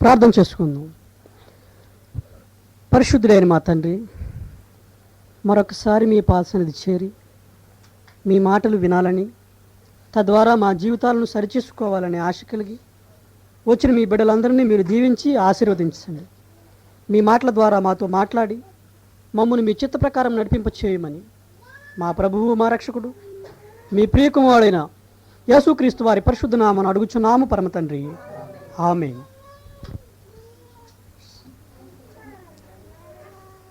ప్రార్థన చేసుకుందాం. పరిశుద్ధుడైన మా తండ్రి, మరొకసారి మీ పాదసన్నిధి చేరి మీ మాటలు వినాలని, తద్వారా మా జీవితాలను సరిచేసుకోవాలనే ఆశ కలిగి వచ్చిన మీ బిడ్డలందరినీ మీరు దీవించి ఆశీర్వదించండి. మీ మాటల ద్వారా మాతో మాట్లాడి మమ్మల్ని మీ చిత్త ప్రకారం నడిపింప చేయమని మా ప్రభువు, మా రక్షకుడు, మీ ప్రియకుమారుడైన యేసుక్రీస్తు వారి పరిశుద్ధ నామమున అడుగుచున్నాము పరమ తండ్రి. ఆమేన్.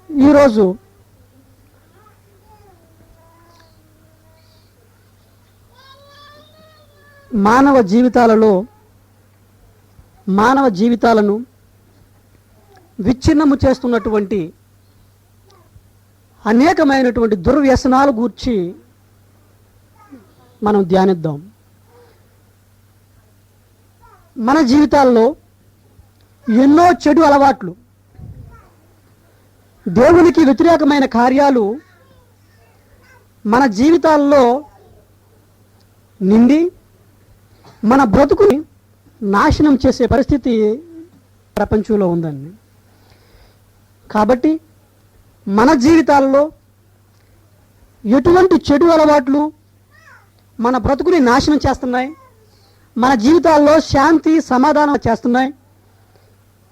ఈరోజు మానవ జీవితాలను విచ్ఛిన్నము చేస్తున్నటువంటి అనేకమైనటువంటి దుర్వ్యసనాల గూర్చి మనం ధ్యానిద్దాం. మన జీవితాల్లో ఎన్నో చెడు అలవాట్లు, దేవునికి వ్యతిరేకమైన కార్యాలు మన జీవితాల్లో నిండి మన బ్రతుకుని నాశనం చేసే పరిస్థితి ప్రపంచంలో ఉందండి. కాబట్టి మన జీవితాల్లో ఎటువంటి చెడు అలవాట్లు మన బ్రతుకుని నాశనం చేస్తున్నాయి, మన జీవితాల్లో శాంతి సమాధానం చేస్తున్నాయి,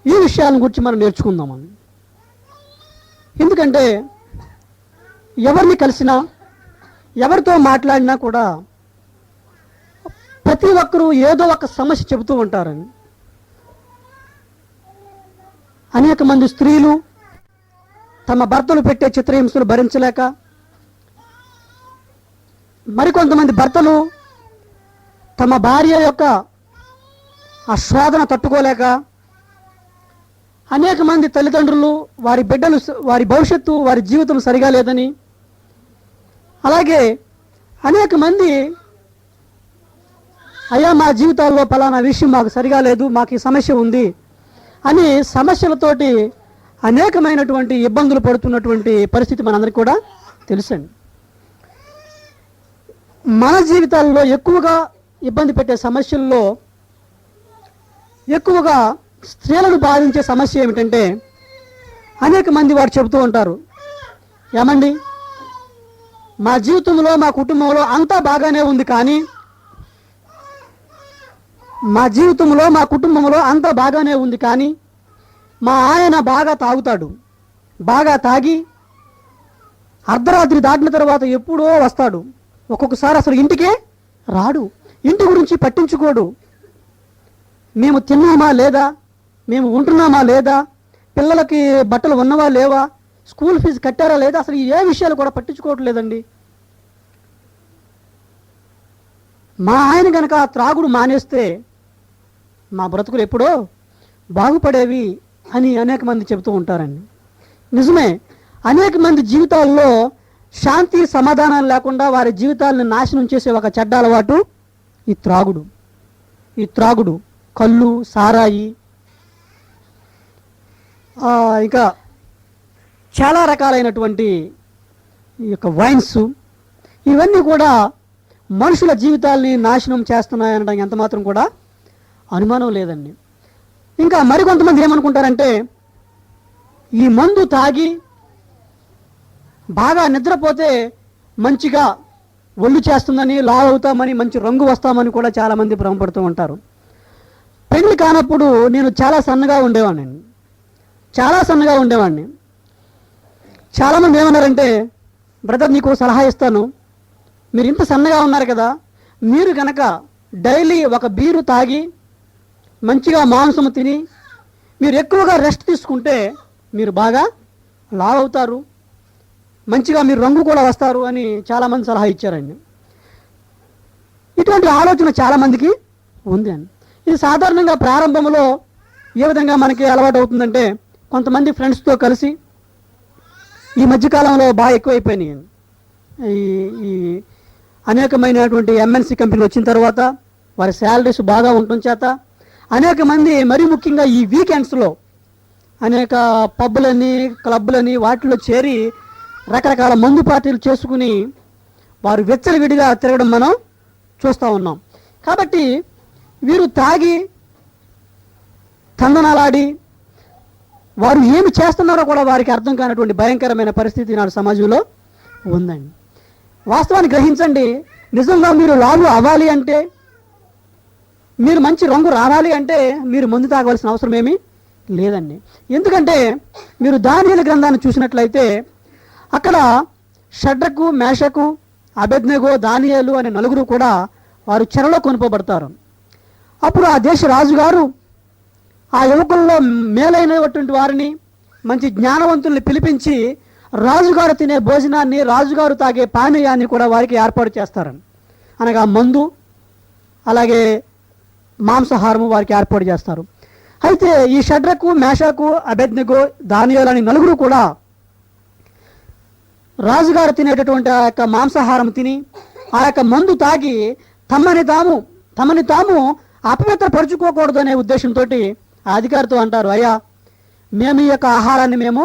ఈ విషయాలను గురించి మనం నేర్చుకుందామని. ఎందుకంటే ఎవరిని కలిసినా, ఎవరితో మాట్లాడినా కూడా ప్రతి ఒక్కరూ ఏదో ఒక సమస్య చెబుతూ ఉంటారని. అనేక మంది స్త్రీలు తమ భర్తలు పెట్టే చిత్రహింసలు భరించలేక, మరికొంతమంది భర్తలు తమ భార్య యొక్క ఆస్వాదన తట్టుకోలేక, అనేక మంది తల్లిదండ్రులు వారి బిడ్డలు, వారి భవిష్యత్తు, వారి జీవితం సరిగా లేదని, అలాగే అనేక మంది అయ్యా మా జీవితాల్లో పలానా విషయం మాకు సరిగా లేదు, మాకు ఈ సమస్య ఉంది అని సమస్యలతోటి అనేకమైనటువంటి ఇబ్బందులు పడుతున్నటువంటి పరిస్థితి మనందరికీ కూడా తెలుసండి. మన జీవితాల్లో ఎక్కువగా ఇబ్బంది పెట్టే సమస్యల్లో ఎక్కువగా స్త్రీలను బాధించే సమస్య ఏమిటంటే, అనేక మంది వారు చెబుతూ ఉంటారు, ఏమండి మా జీవితంలో, మా కుటుంబంలో అంతా బాగానే ఉంది, కానీ మా ఆయన బాగా తాగుతాడు, బాగా తాగి అర్ధరాత్రి దాటిన తర్వాత ఎప్పుడో వస్తాడు, ఒక్కొక్కసారి అసలు ఇంటికే రాడు, ఇంటి గురించి పట్టించుకోడు, మేము తిన్నామా లేదా, మేము ఉంటున్నామా లేదా, పిల్లలకి బట్టలు ఉన్నవా లేవా, స్కూల్ ఫీజు కట్టారా లేదా, అసలు ఏ విషయాలు కూడా పట్టించుకోవట్లేదండి. మా ఆయన కనుక త్రాగుడు మానేస్తే మా బ్రతుకులు ఎప్పుడో బాగుపడేవి అని అనేక మంది చెబుతూ ఉంటారండి. నిజమే, అనేక మంది జీవితాల్లో శాంతి సమాధానం లేకుండా వారి జీవితాలను నాశనం చేసే ఒక చెడ్డ అలవాటు ఈ త్రాగుడు, కళ్ళు, సారాయి, ఇంకా చాలా రకాలైనటువంటి ఈ యొక్క వైన్స్, ఇవన్నీ కూడా మనుషుల జీవితాల్ని నాశనం చేస్తున్నాయనడం ఎంత మాత్రం కూడా అనుమానం లేదండి. ఇంకా మరికొంతమంది ఏమనుకుంటారంటే, ఈ మందు తాగి బాగా నిద్రపోతే మంచిగా ఒళ్ళు చేస్తుందని, లావు అవుతామని, మంచి రంగు వస్తామని కూడా చాలామంది భ్రమపడుతూ ఉంటారు. పెళ్లి కానప్పుడు నేను చాలా సన్నగా ఉండేవాడిని. చాలామంది ఏమన్నారంటే, బ్రదర్ నీకు సలహా ఇస్తాను, మీరు ఇంత సన్నగా ఉన్నారు కదా, మీరు కనుక డైలీ ఒక బీరు తాగి మంచిగా మాంసము తిని మీరు ఎక్కువగా రెస్ట్ తీసుకుంటే మీరు బాగా లావు అవుతారు, మంచిగా మీరు రంగు కూడా వస్తారు అని చాలామంది సలహా ఇచ్చారండి. ఇటువంటి ఆలోచన చాలామందికి ఉంది అండి. ఇది సాధారణంగా ప్రారంభంలో ఏ విధంగా మనకి అలవాటు అవుతుందంటే, కొంతమంది ఫ్రెండ్స్తో కలిసి, ఈ మధ్యకాలంలో బాగా ఎక్కువైపోయినాయి ఈ అనేకమైనటువంటి ఎంఎన్సీ కంపెనీలు వచ్చిన తర్వాత వారి శాలరీస్ బాగా ఉండటం చేత అనేక మంది, మరీ ముఖ్యంగా ఈ వీకెండ్స్లో అనేక పబ్బులని, క్లబ్లని, వాటిలో చేరి రకరకాల మందు పార్టీలు చేసుకుని వారు వెచ్చలవిడిగా తిరగడం మనం చూస్తూ ఉన్నాం. కాబట్టి వీరు తాగి తందనాలాడి వారు ఏమి చేస్తున్నారో కూడా వారికి అర్థం కానటువంటి భయంకరమైన పరిస్థితి నాడు సమాజంలో ఉందండి. వాస్తవాన్ని గ్రహించండి. నిజంగా మీరు లావు అవ్వాలి అంటే, మీరు మంచి రంగు రావాలి అంటే మీరు మందు తాగవలసిన అవసరం ఏమీ లేదండి. ఎందుకంటే మీరు దానియేలు గ్రంథాన్ని చూసినట్లయితే అక్కడ షడ్రకు, మేషకు, అబేద్నెగో, దానియేలు అనే నలుగురు కూడా వారు చెరలో కొనుకోబడతారు. అప్పుడు ఆ దేశ రాజుగారు ఆ యువకుల్లో మేలైనటువంటి వారిని, మంచి జ్ఞానవంతుల్ని పిలిపించి రాజుగారు తినే భోజనాన్ని, రాజుగారు తాగే పానీయాన్ని కూడా వారికి ఏర్పాటు చేస్తారని, అనగా మందు అలాగే మాంసాహారము వారికి ఏర్పాటు చేస్తారు. అయితే ఈ షడ్రకు, మేషకు, అబేద్నెగో, దానియేలు అనే నలుగురు కూడా రాజుగారు తినేటటువంటి ఆ యొక్క మాంసాహారం తిని ఆ యొక్క మందు తాగి తమని తాము అపవిత్రపరుచుకోకూడదు అనే ఉద్దేశంతో ఆ అధికారితో అంటారు, అయ్యా మేము ఈ యొక్క ఆహారాన్ని మేము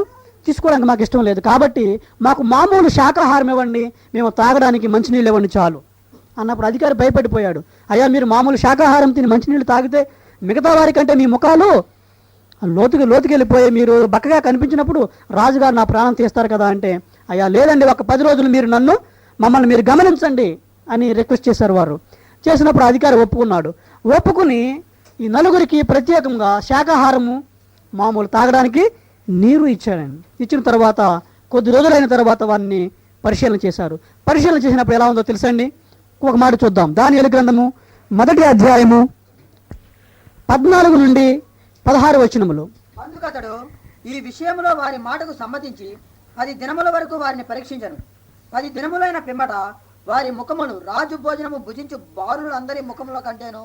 తీసుకోవడానికి మాకు ఇష్టం లేదు, కాబట్టి మాకు మామూలు శాకాహారం ఇవ్వండి, మేము తాగడానికి మంచినీళ్ళు ఇవ్వండి చాలు అన్నప్పుడు అధికారి భయపడిపోయాడు. అయ్యా మీరు మామూలు శాకాహారం తిని మంచినీళ్ళు తాగితే మిగతా వారికంటే మీ ముఖాలు లోతుకి వెళ్ళిపోయి మీరు బక్కగా కనిపించినప్పుడు రాజుగారు నా ప్రాణం తీస్తారు కదా అంటే, అయ్యా లేదండి, ఒక 10 రోజులు మీరు మమ్మల్ని మీరు గమనించండి అని రిక్వెస్ట్ చేశారు. వారు చేసినప్పుడు అధికారి ఒప్పుకున్నాడు. ఒప్పుకుని ఈ నలుగురికి ప్రత్యేకంగా శాకాహారము, మామూలు తాగడానికి నీరు ఇచ్చాడండి. ఇచ్చిన తర్వాత కొద్ది రోజులైన తర్వాత వారిని పరిశీలన చేశారు. పరిశీలన చేసినప్పుడు ఎలా ఉందో తెలుసండి. ఒక మాట చూద్దాం. దానియేలు గ్రంథము 1వ అధ్యాయము 14 నుండి 16 వచనములు. అందుకతడు ఈ విషయంలో వారి మాటకు సమ్మతించి 10 దినముల వరకు వారిని పరీక్షించను. 10 దినములైన పిమ్మట వారి ముఖములు రాజు భోజనము భుజించు బాలులందరి ముఖముల కంటేను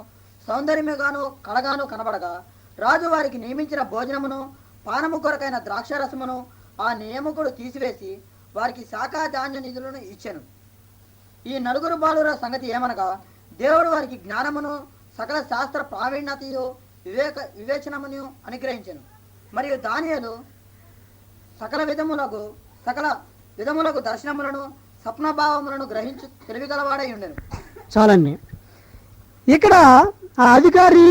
సౌందర్యముగాను కళగాను కనబడగా, రాజు వారికి నియమించిన భోజనమును పానము కొరకైన ద్రాక్షరసమును ఆ నియమకుడు తీసివేసి వారికి శాఖా ధాన్య నిధులను ఇచ్చెను. ఈ నలుగురు బాలుర సంగతి ఏమనగా, దేవుడు వారికి జ్ఞానమును సకల శాస్త్ర ప్రావీణ్యతయు వివేచనమును అనుగ్రహించెను. మరియు దానియేలు సకల విధములకు దర్శనములను స్వప్నభావములను గ్రహించు తెలివిగలవాడై ఉండెను. చాలండి. ఇక్కడ ఆ అధికారి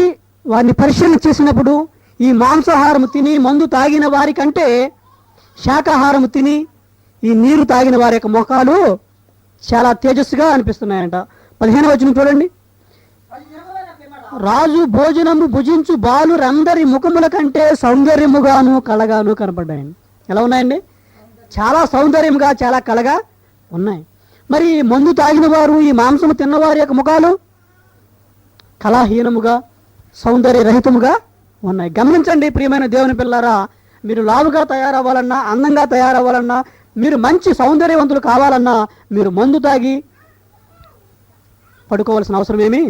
వారిని పరిశీలన చేసినప్పుడు ఈ మాంసాహారం తిని మందు తాగిన వారి కంటే శాకాహారం తిని ఈ నీరు తాగిన వారి యొక్క ముఖాలు చాలా తేజస్సుగా అనిపిస్తున్నాయంట. 15వ వచనం చూడండి. రాజు భోజనము భుజించు బాలురందరి ముఖముల కంటే సౌందర్యముగాను కళగాను కనపడ్డాయండి. ఎలా ఉన్నాయండి? చాలా సౌందర్యంగా, చాలా కళగా ఉన్నాయి. మరి మందు తాగిన వారు, ఈ మాంసము తిన్నవారి యొక్క ముఖాలు కళాహీనముగా, సౌందర్యరహితముగా ఉన్నాయి. గమనించండి ప్రియమైన దేవుని పిల్లారా, మీరు లావుగా తయారవ్వాలన్నా, అందంగా తయారవ్వాలన్నా, మీరు మంచి సౌందర్యవంతులు కావాలన్నా మీరు మందు తాగి పడుకోవాల్సిన అవసరం ఏమీ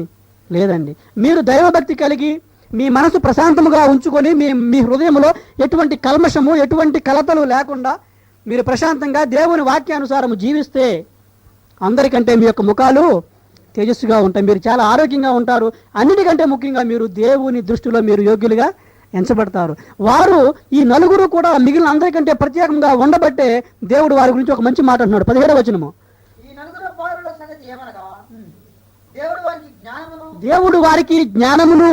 లేదండి. మీరు దైవభక్తి కలిగి మీ మనసు ప్రశాంతముగా ఉంచుకొని మీ హృదయంలో ఎటువంటి కల్మషము, ఎటువంటి కలతలు లేకుండా మీరు ప్రశాంతంగా దేవుని వాక్యానుసారము జీవిస్తే అందరికంటే మీ యొక్క ముఖాలు తేజస్సుగా ఉంటాయి. మీరు చాలా ఆరోగ్యంగా ఉంటారు. అన్నిటికంటే ముఖ్యంగా మీరు దేవుని దృష్టిలో మీరు యోగ్యులుగా ఎంచబడతారు. వారు ఈ నలుగురు కూడా మిగిలిన అందరికంటే ప్రత్యేకంగా ఉండబట్టే దేవుడు వారి గురించి ఒక మంచి మాట అంటున్నాడు. 17వ వచనము. దేవుడు వారికి జ్ఞానమును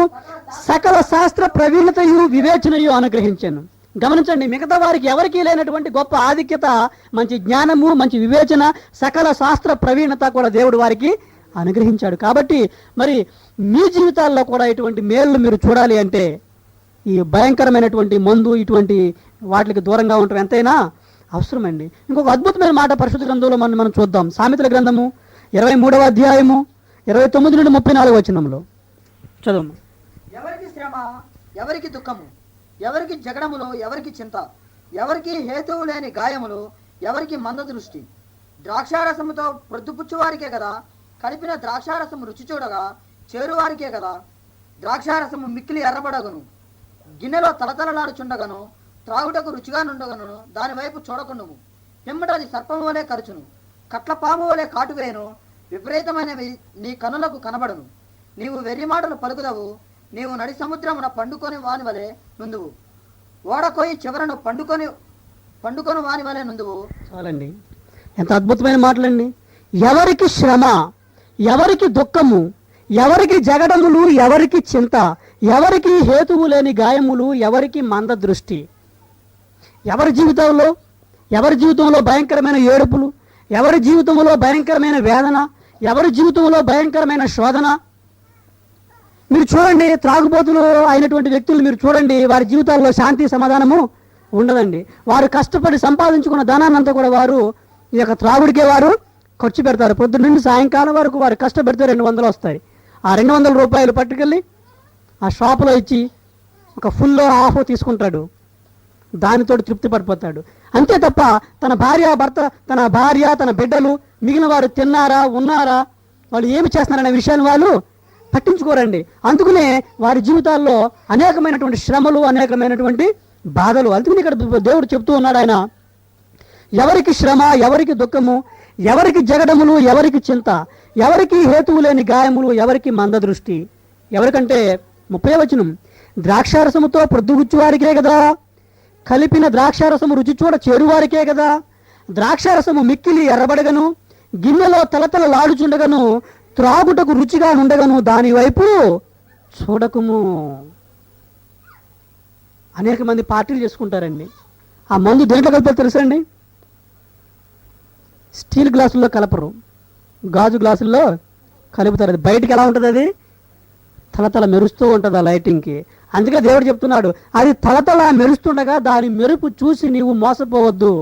సకల శాస్త్ర ప్రవీణతయు వివేచనయు అనుగ్రహించాను. గమనించండి, మిగతా వారికి ఎవరికీ లేనటువంటి గొప్ప ఆధిక్యత, మంచి జ్ఞానము, మంచి వివేచన, సకల శాస్త్ర ప్రవీణత కూడా దేవుడు వారికి అనుగ్రహించాడు. కాబట్టి మరి మీ జీవితాల్లో కూడా ఇటువంటి మేలు మీరు చూడాలి అంటే ఈ భయంకరమైనటువంటి మందు, ఇటువంటి వాటికి దూరంగా ఉండటం ఎంతైనా అవసరమండి. ఇంకొక అద్భుతమైన మాట పరిశుద్ధ గ్రంథంలో మనం చూద్దాం. సామెతల గ్రంథము 23వ అధ్యాయము 29 నుండి 34 వచనంలో చదువు. ఎవరికి శ్రమ, ఎవరికి దుఃఖము, ఎవరికి జగడములు, ఎవరికి చింత, ఎవరికి హేతువు లేని గాయములు, ఎవరికి మంద దృష్టి. ద్రాక్షారసముతో ప్రొద్దుపుచ్చువారికే కదా, కలిపిన ద్రాక్షారసము రుచి చూడగా చేరువారికే కదా. ద్రాక్షారసము మిక్కిలి ఎర్రబడగను, గిన్నెలో తలతలలాడుచుండగను, త్రాగుటకు రుచిగా నుండగను, దాని వైపు చూడకుండుము. పిమ్మట అది సర్పము వలె కరుచును, కట్ల పాము వలె కాటువేను, విపరీతమైనవి నీ కనులకు కనబడును. నీవు వెర్రి మాటలు పలుకుదవు, నీవు నడి సముద్రమున పండుకొని వాని వలె నుందువు, ఓడకోయి చివరను పండుకొని వాని వలె నుందువు. చాలండి, ఎంత అద్భుతమైన మాటలండి. ఎవరికి శ్రమ, ఎవరికి దుఃఖము, ఎవరికి జగడములు, ఎవరికి చింత, ఎవరికి హేతువు లేని గాయములు, ఎవరికి మంద దృష్టి. ఎవరి జీవితంలో భయంకరమైన ఏడుపులు, ఎవరి జీవితంలో భయంకరమైన వేదన, ఎవరి జీవితంలో భయంకరమైన శోధన. మీరు చూడండి, త్రాగుబోతులు అయినటువంటి వ్యక్తులు మీరు చూడండి, వారి జీవితాల్లో శాంతి సమాధానము ఉండదండి. వారు కష్టపడి సంపాదించుకున్న ధనాన్ని అంతా కూడా వారు ఈ యొక్క త్రాగుడికే వారు ఖర్చు పెడతారు. పొద్దున్న నుండి సాయంకాలం వరకు వారు కష్టపెడితే 200 వస్తాయి. ఆ 200 రూపాయలు పట్టుకెళ్ళి ఆ షాపులో ఇచ్చి ఒక ఫుల్ హాఫ్ తీసుకుంటాడు, దానితో తృప్తి పడిపోతాడు. అంతే తప్ప తన భార్య తన బిడ్డలు మిగిలిన వారు తిన్నారా, ఉన్నారా, వాళ్ళు ఏమి చేస్తున్నారనే విషయాన్ని వాళ్ళు పట్టించుకోరండి. అందుకనే వారి జీవితాల్లో అనేకమైనటువంటి శ్రమలు, అనేకమైనటువంటి బాధలు. అందుకని ఇక్కడ దేవుడు చెప్తూ ఉన్నాడు, ఆయన ఎవరికి శ్రమ, ఎవరికి దుఃఖము, ఎవరికి జగడములు, ఎవరికి చింత, ఎవరికి హేతువు లేని గాయములు, ఎవరికి మంద దృష్టి. ఎవరికంటే 30వ వచనం, ద్రాక్షారసముతో ప్రొద్దుగుచ్చువారికే కదా, కలిపిన ద్రాక్షారసము రుచి చూడ చేరువారికే కదా, ద్రాక్షారసము మిక్కిలి ఎర్రబడగను, గిన్నెలో తలతలలాడుచుండగను, త్రాగుటకు రుచిగా ఉండగను, దాని వైపు చూడకుము. అనేక మంది పార్టీలు చేసుకుంటారండి. ఆ మందు దేంట్లో కలుపుతారు తెలుసండి? స్టీల్ గ్లాసుల్లో కలపరు, గాజు గ్లాసుల్లో కలుపుతారు. అది బయటికి ఎలా ఉంటుంది? అది తలతల మెరుస్తూ ఉంటుంది ఆ లైటింగ్కి. అందుకే దేవుడు చెప్తున్నాడు, అది తలతల మెరుస్తుండగా దాని మెరుపు చూసి నీవు మోసపోవద్దు.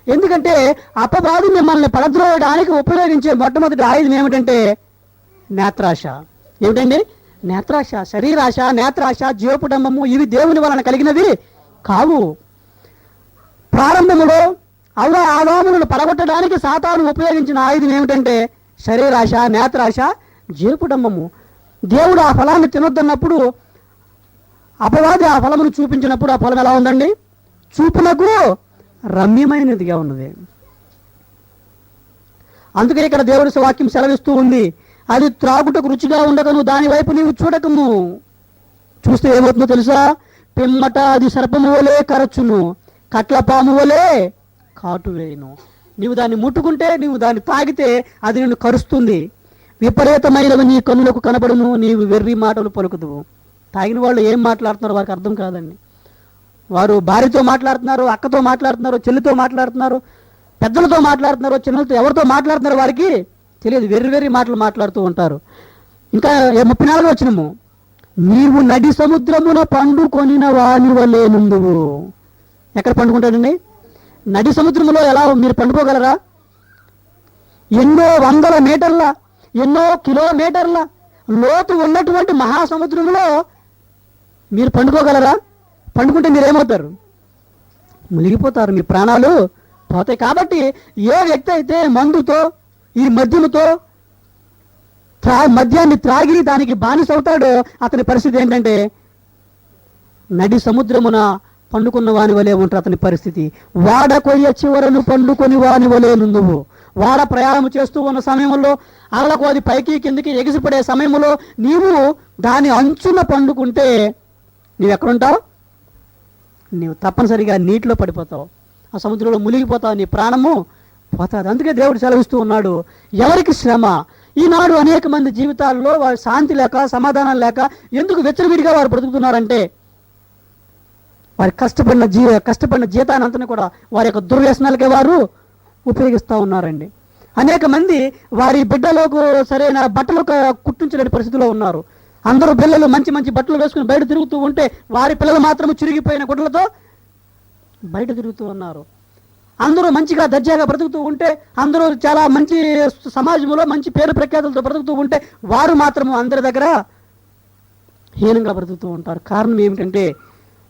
ఎందుకంటే అపవాది మిమ్మల్ని పడద్రోయడానికి ఉపయోగించే మొట్టమొదటి ఆయుధం ఏమిటంటే నేత్రాశ. ఏమిటండి? నేత్రాశ. శరీరాశ, నేత్రాశ, జీవపుడంబము ఇవి దేవుని వలన కలిగినవి కావు. ప్రారంభములో ఆదాములను పడగొట్టడానికి సాతాను ఉపయోగించిన ఆయుధం ఏమిటంటే శరీరాశ, నేత్రాశ, జీవపుడంబము. దేవుడు ఆ ఫలాన్ని తినొద్దన్నప్పుడు అపవాది ఆ ఫలమును చూపించినప్పుడు ఆ ఫలం ఎలా ఉందండి? చూపునకు రమ్యమైనదిగా ఉన్నది. అందుకే ఇక్కడ దేవుడి వాక్యం సెలవిస్తూ ఉంది, అది త్రాగుటకు రుచిగా ఉండకను, దాని వైపు నీవు చూడకము. చూస్తే ఏమవుతుందో తెలుసా? పిమ్మట అది సర్పము వలె కరచును, కట్ల పాము వలె కాటు వేయును. నీవు దాన్ని ముట్టుకుంటే, నీవు దాన్ని తాగితే అది నిన్ను కరుస్తుంది. విపరీతమైనవి నీ కన్నులకు కనబడును, నీవు వెర్రి మాటలు పలుకుదువు. తాగిన వాళ్ళు ఏం మాట్లాడుతున్నారో వారికి అర్థం కాదండి. వారు భార్యతో మాట్లాడుతున్నారు, అక్కతో మాట్లాడుతున్నారు, చెల్లితో మాట్లాడుతున్నారు, పెద్దలతో మాట్లాడుతున్నారు, చిన్నలతో, ఎవరితో మాట్లాడుతున్నారు వారికి తెలియదు. వెర్రి మాటలు మాట్లాడుతూ ఉంటారు. ఇంకా 34వ వచనము, నీవు నడి సముద్రమున పండుకొనిన వాని వలె నుండువు. ఎక్కడ పండుకుంటాడండి? నడి సముద్రములో. ఎలా మీరు పండుకోగలరా? ఎన్నో వందల మీటర్ల, ఎన్నో కిలోమీటర్ల లోతు ఉన్నటువంటి మహాసముద్రంలో మీరు పండుకోగలరా? పండుకుంటే మీరు ఏమవుతారు? మునిగిపోతారు, మీ ప్రాణాలు పోతాయి. కాబట్టి ఏ వ్యక్తి అయితే మందుతో, ఈ మద్యముతో, మద్యాన్ని త్రాగి దానికి బానిస అవుతాడో అతని పరిస్థితి ఏంటంటే నడి సముద్రమున పండుకున్న వాని వలె ఉంటారు అతని పరిస్థితి. వాడ కొయ్య చివరను పండుకొని వాని వలె నువ్వు. వాడ ప్రయాణం చేస్తూ ఉన్న సమయంలో అలలకు అది పైకి కిందికి ఎగిసిపడే సమయంలో నీవు దాని అంచున పండుకుంటే నీవు ఎక్కడుంటావు? నీవు తప్పనిసరిగా నీటిలో పడిపోతావు, ఆ సముద్రంలో మునిగిపోతావు, నీ ప్రాణము పోతుంది. అందుకే దేవుడు సెలవిస్తూ ఉన్నాడు, ఎవరికి శ్రమ. ఈనాడు అనేక మంది జీవితాల్లో వారి శాంతి లేక, సమాధానం లేక ఎందుకు వెచ్చలవిడిగా వారు బ్రతుకుతున్నారంటే వారి కష్టపడిన జీతాన్ని అంతా కూడా వారి యొక్క దుర్వ్యసనాలకే వారు ఉపయోగిస్తూ ఉన్నారండి. అనేక మంది వారి బిడ్డలకు సరైన బట్టలు కుట్టించలేని పరిస్థితిలో ఉన్నారు. అందరూ పిల్లలు మంచి మంచి బట్టలు వేసుకుని బయట తిరుగుతూ ఉంటే వారి పిల్లలు మాత్రం చిరిగిపోయిన గుడ్డలతో బయట తిరుగుతూ ఉన్నారు. అందరూ మంచిగా దర్జాగా బ్రతుకుతూ ఉంటే, అందరూ చాలా మంచి సమాజంలో మంచి పేరు ప్రఖ్యాతులతో బ్రతుకుతూ ఉంటే వారు మాత్రము అందరి దగ్గర హీనంగా బ్రతుకుతూ ఉంటారు. కారణం ఏమిటంటే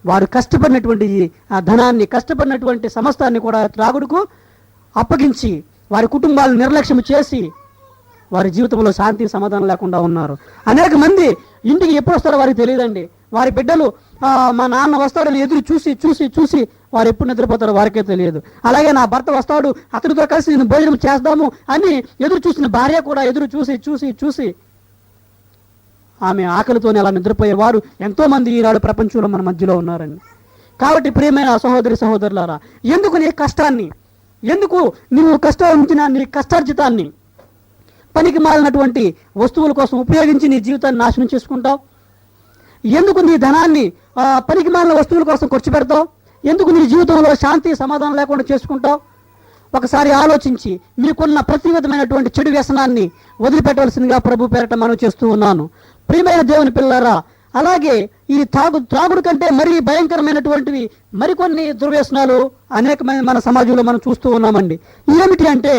వారు కష్టపడినటువంటి ఆ ధనాన్ని, కష్టపడినటువంటి సమస్తాన్ని కూడా త్రాగుడుకు అప్పగించి వారి కుటుంబాలను నిర్లక్ష్యం చేసి వారి జీవితంలో శాంతి సమాధానం లేకుండా ఉన్నారు. అనేక మంది ఇంటికి ఎప్పుడు వస్తారో వారికి తెలియదండి. వారి బిడ్డలు మా నాన్న వస్తాడని ఎదురు చూసి చూసి చూసి వారు ఎప్పుడు నిద్రపోతారో వారికే తెలియదు. అలాగే నా భర్త వస్తాడు, అతనితో కలిసి నేను భోజనం చేస్తాము అని ఎదురు చూసిన భార్య కూడా ఎదురు చూసి చూసి చూసి ఆమె ఆకలితోనే అలా నిద్రపోయేవారు ఎంతోమంది ఈనాడు ప్రపంచంలో మన మధ్యలో ఉన్నారండి. కాబట్టి ప్రియమైన సహోదరి సహోదరులారా, ఎందుకు నీ కష్టాన్ని, ఎందుకు నువ్వు కష్టించిన నీ కష్టార్జితాన్ని పనికి మాలినటువంటి వస్తువుల కోసం ఉపయోగించి నీ జీవితాన్ని నాశనం చేసుకుంటావు? ఎందుకు నీ ధనాన్ని పనికి మాలిన వస్తువుల కోసం ఖర్చు పెడతావు? ఎందుకు నీ జీవితంలో శాంతి సమాధానం లేకుండా చేసుకుంటావు? ఒకసారి ఆలోచించి మీకున్న ప్రతి విధమైనటువంటి చెడు వ్యసనాన్ని వదిలిపెట్టవలసిందిగా ప్రభు పేరట మనం చేస్తూ ఉన్నాను. ప్రియమైన దేవుని పిల్లలారా, అలాగే ఈ త్రాగుడు కంటే మరీ భయంకరమైనటువంటివి మరికొన్ని దుర్వ్యసనాలు అనేకమైన మన సమాజంలో మనం చూస్తూ ఉన్నామండి. ఏమిటి అంటే,